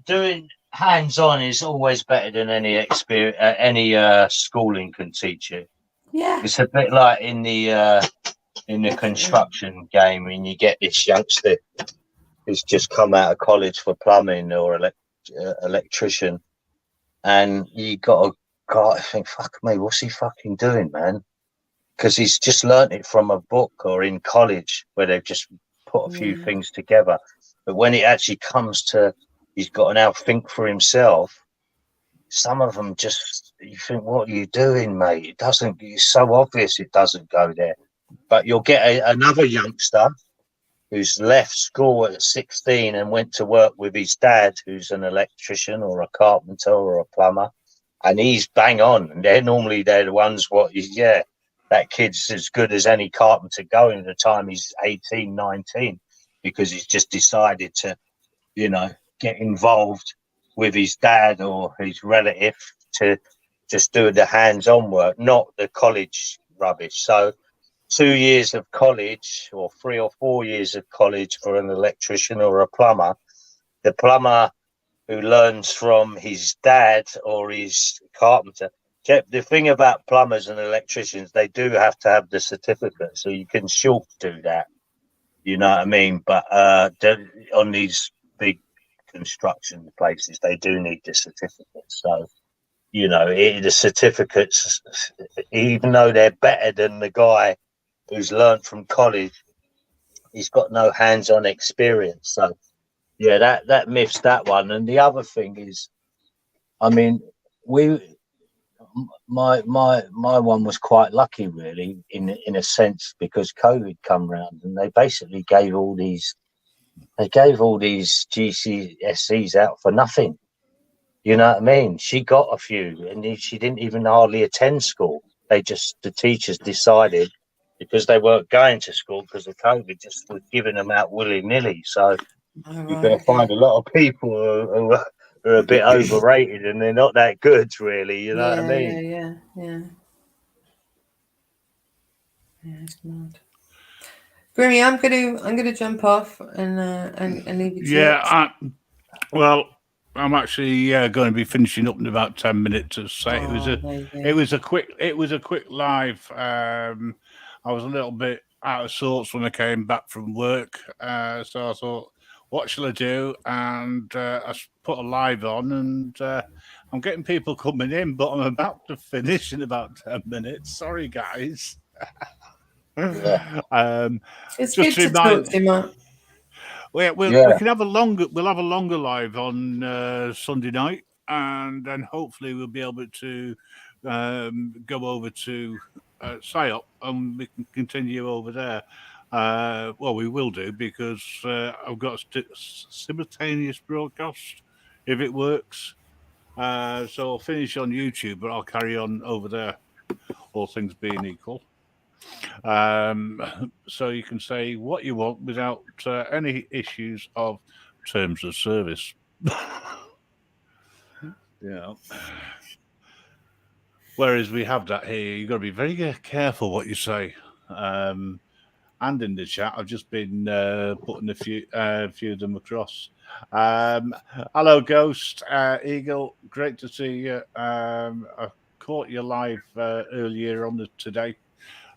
doing hands-on is always better than any experience, any schooling can teach you. Yeah, it's a bit like in the construction game, when you get this youngster who's just come out of college for plumbing or electrician, and you got to think, fuck me, what's he fucking doing, man? Because he's just learnt it from a book or in college where they've just put a few things together. But when it actually comes to, he's got to now think for himself, some of them just, you think, what are you doing, mate? It doesn't, it's so obvious it doesn't go there. But you'll get another youngster who's left school at 16 and went to work with his dad, who's an electrician or a carpenter or a plumber, and he's bang on. And they're the ones that kid's as good as any carpenter going at the time he's 18, 19, because he's just decided to, you know, get involved with his dad or his relative to just do the hands-on work, not the college rubbish. So 2 years of college or 3 or 4 years of college for an electrician or a plumber, the plumber who learns from his dad or his carpenter. The thing about plumbers and electricians, they do have to have the certificate, so you can short do that. You know what I mean? But on these big construction places, they do need the certificate. So, you know, the certificates, even though they're better than the guy who's learned from college, he's got no hands-on experience. So, yeah, that myths that one. And the other thing is, I mean, my one was quite lucky, really, in a sense, because COVID come round and they basically gave all these GCSEs out for nothing. You know what I mean? She got a few, and she didn't even hardly attend school. The teachers decided, because they weren't going to school because of COVID, just was giving them out willy-nilly. So you're going to find a lot of people who are a bit overrated, and they're not that good, really. You know what I mean? Yeah, it's mad. Grimmy, I'm gonna jump off and leave you to it. Well, I'm actually going to be finishing up in about 10 minutes. To say it was a quick live. I was a little bit out of sorts when I came back from work, so I thought, what shall I do? And I put a live on, and I'm getting people coming in, but I'm about to finish in about 10 minutes. Sorry, guys. It's good to talk to you, Mark. We can have a longer. We'll have a longer live on Sunday night, and then hopefully we'll be able to go over to PSYOP, and we can continue over there. Well, we will do, because I've got a simultaneous broadcast if it works. So I'll finish on YouTube, but I'll carry on over there, all things being equal. So you can say what you want without any issues of terms of service. Yeah. Whereas we have that here, you've got to be very careful what you say. And in the chat, I've just been putting a few of them across. Hello, Ghost Eagle. Great to see you. I caught you live earlier on today.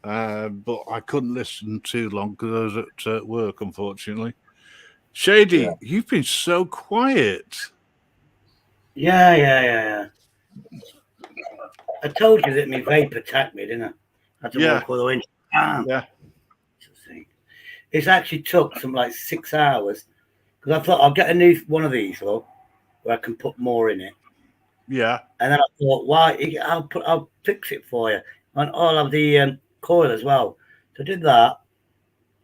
But I couldn't listen too long because I was at work, unfortunately. Shady, you've been so quiet. Yeah. I told you that my vape attacked me, didn't I? I had to walk all the way. Yeah. It's actually took some like 6 hours, because I thought I'll get a new one of these, where I can put more in it. Yeah. And then I thought, why? I'll fix it for you, and I'll have the coil as well. So I did that.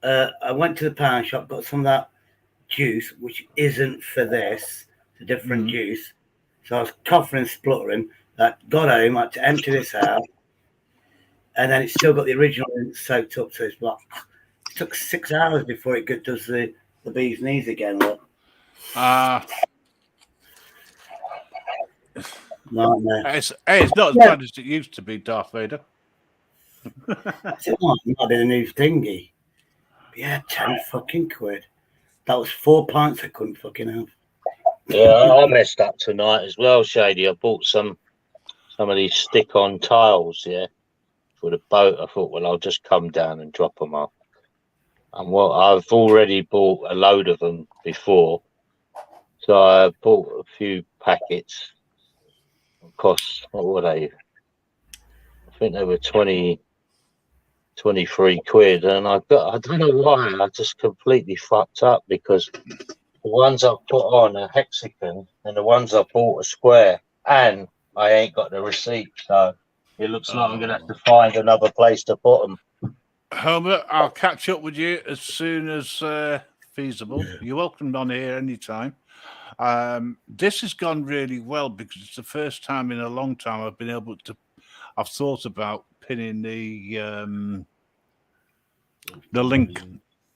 I went to the pound shop, got some of that juice, which isn't for this. It's a different juice. So I was coughing and spluttering. Got home, I had to empty this out, and then it's still got the original soaked up. So it's like, it took 6 hours before it does the bee's knees again. Look. It's not as bad as it used to be, Darth Vader. It might be the new thingy. But yeah, 10 fucking quid. That was 4 pints I couldn't fucking have. Yeah, I messed up tonight as well, Shady. I bought some of these stick-on tiles, for the boat. I thought, well, I'll just come down and drop them off. And I've already bought a load of them before, so I bought a few packets. Of course, what were they? I think they were 23 quid, and I don't know why, I just completely fucked up, because the ones I put on are hexagon and the ones I bought are square, and I ain't got the receipt, so it looks like I'm gonna have to find another place to put them. Homer, I'll catch up with you as soon as feasible. You're welcome on here anytime. This has gone really well, because it's the first time in a long time I've thought about pinning the link.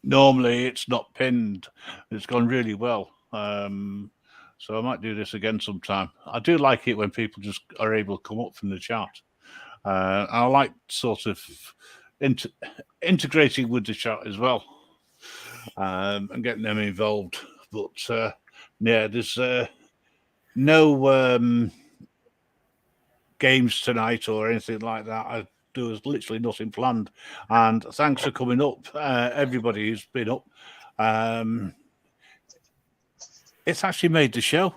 Normally, it's not pinned. It's gone really well. So I might do this again sometime. I do like it when people just are able to come up from the chat. I like sort of integrating with the chat as well, and getting them involved. But yeah, there's no games tonight or anything like that. There was literally nothing planned. And thanks for coming up, everybody who's been up. It's actually made the show.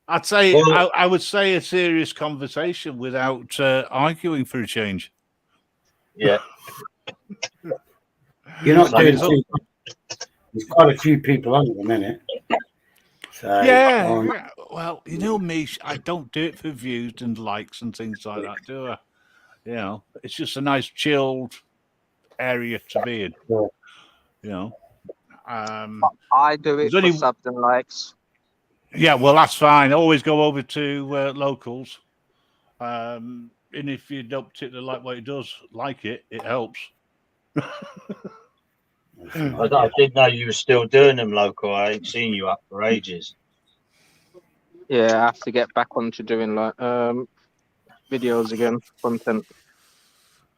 I'd say I would say a serious conversation without arguing for a change. Yeah. You're not doing too much. There's quite a few people on at the minute. So, yeah. Well, you know me, I don't do it for views and likes and things like that, do I? You know, it's just a nice chilled area to be in. Yeah. You know. I do it for subs and likes. Yeah, well, that's fine. Always go over to locals. And if you don't particularly like what it does, like it helps. I didn't know you were still doing them local. I ain't seen you up for ages. Yeah, I have to get back onto doing like videos again, content.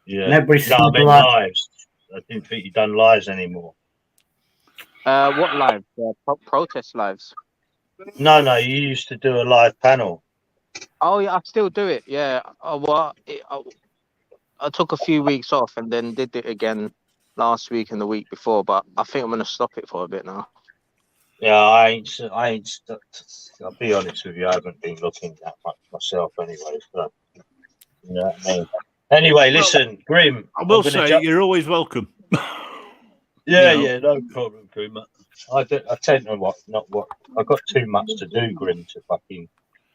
Yeah, no, I meant lives. I didn't think you'd done lives anymore. What live? Protest lives. No, you used to do a live panel. Oh yeah, I still do it. Yeah. I took a few weeks off and then did it again last week and the week before, but I think I'm gonna stop it for a bit now. Yeah, I ain't. I'll be honest with you, I haven't been looking that much myself anyway. So, you know what I mean? Anyway, listen, Grim. I will say you're always welcome. Yeah, no problem, Grim. I tend to I've got too much to do, Grim, to fucking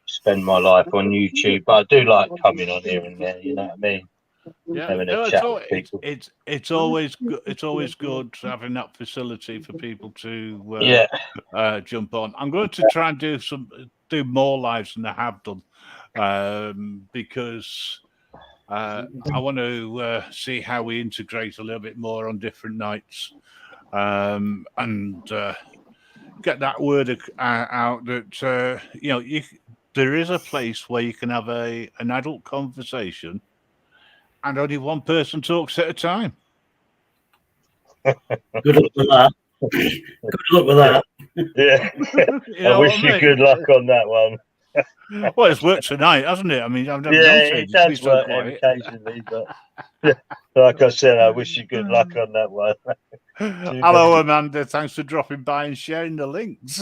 spend my life on YouTube. But I do like coming on here and there. You know what I mean? Yeah, it's always good. It's always good having that facility for people to jump on. I'm going to try and do more lives than I have done, because I want to see how we integrate a little bit more on different nights, and get that word out that there is a place where you can have an adult conversation. And only one person talks at a time. Good luck with that. Good luck with that. Yeah. I wish you good luck on that one. Well, it's worked tonight, hasn't it? I mean, I've never it does work occasionally, but like I said, I wish you good luck on that one. Hello, Amanda. Thanks for dropping by and sharing the links.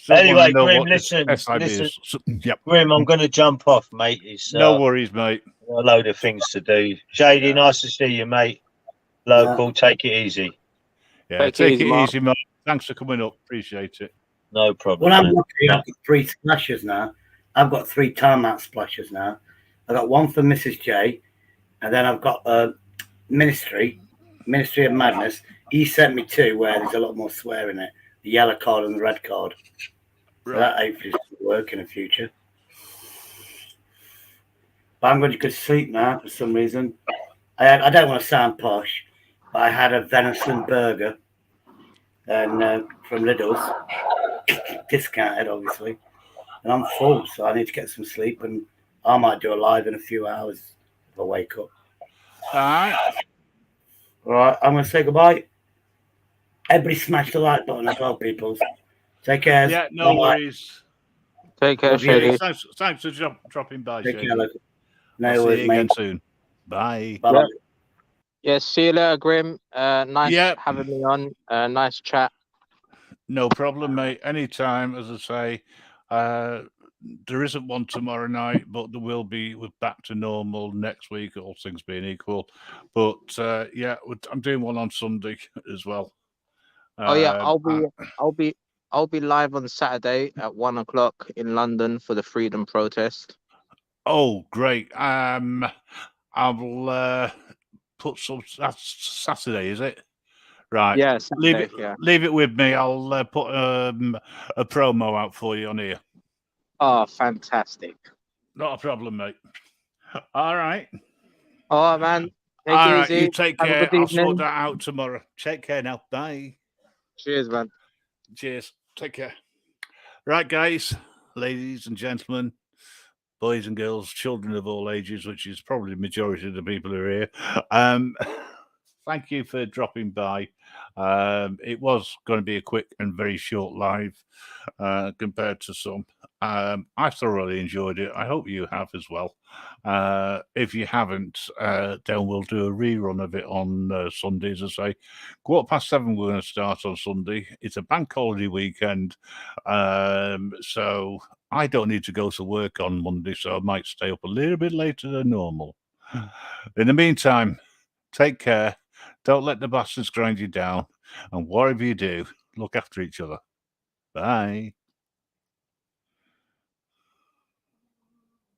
Anyway, Grim, listen. Yep. Grim, I'm going to jump off, mate. It's, no worries, mate. A load of things to do. Shady, nice to see you, mate. Local, take it easy. Yeah, take it easy, mate. Thanks for coming up. Appreciate it. No problem. Well, I'm lucky. I've got 3 splashes now. I've got 3 tarmac splashes now. I've got one for Mrs. J, and then I've got Ministry of Madness. He sent me 2 where there's a lot more swear in it. The yellow card and the red card. Right. So that hopefully will work in the future. But I'm going to go to sleep now for some reason. I don't want to sound posh, but I had a venison burger and from Lidl's, discounted obviously, and I'm full, so I need to get some sleep, and I might do a live in a few hours if I wake up. All right, I'm going to say goodbye. Everybody smash the like button as well, people. Take care. Yeah, no worries. Take care, Shady. Thanks for dropping by, Take Shady. care. No worries, see you again soon. Bye. Bye. Yeah, see you later, Grim. Nice having me on. Nice chat. No problem, mate. Anytime, as I say. There isn't one tomorrow night, but there will be. We're back to normal next week, all things being equal. But I'm doing one on Sunday as well. Oh yeah, I'll be live on Saturday at 1 o'clock in London for the freedom protest. Oh, great! I'll put some. That's Saturday, is it? Right. Yeah. Saturday, leave it with me. I'll put a promo out for you on here. Oh, fantastic! Not a problem, mate. All right. All right, man. Take All it right. easy. You take Have a care. good I'll sort evening. that out tomorrow. Take care now. Bye. Cheers, man. Cheers. Take care. Right, guys, ladies and gentlemen, boys and girls, children of all ages, which is probably the majority of the people who are here. Thank you for dropping by. It was going to be a quick and very short live compared to some. I thoroughly enjoyed it. I hope you have as well. If you haven't, then we'll do a rerun of it on Sunday, as I say. 7:15, we're going to start on Sunday. It's a bank holiday weekend. So I don't need to go to work on Monday, so I might stay up a little bit later than normal. In the meantime, take care. Don't let the bastards grind you down. And whatever you do, look after each other. Bye.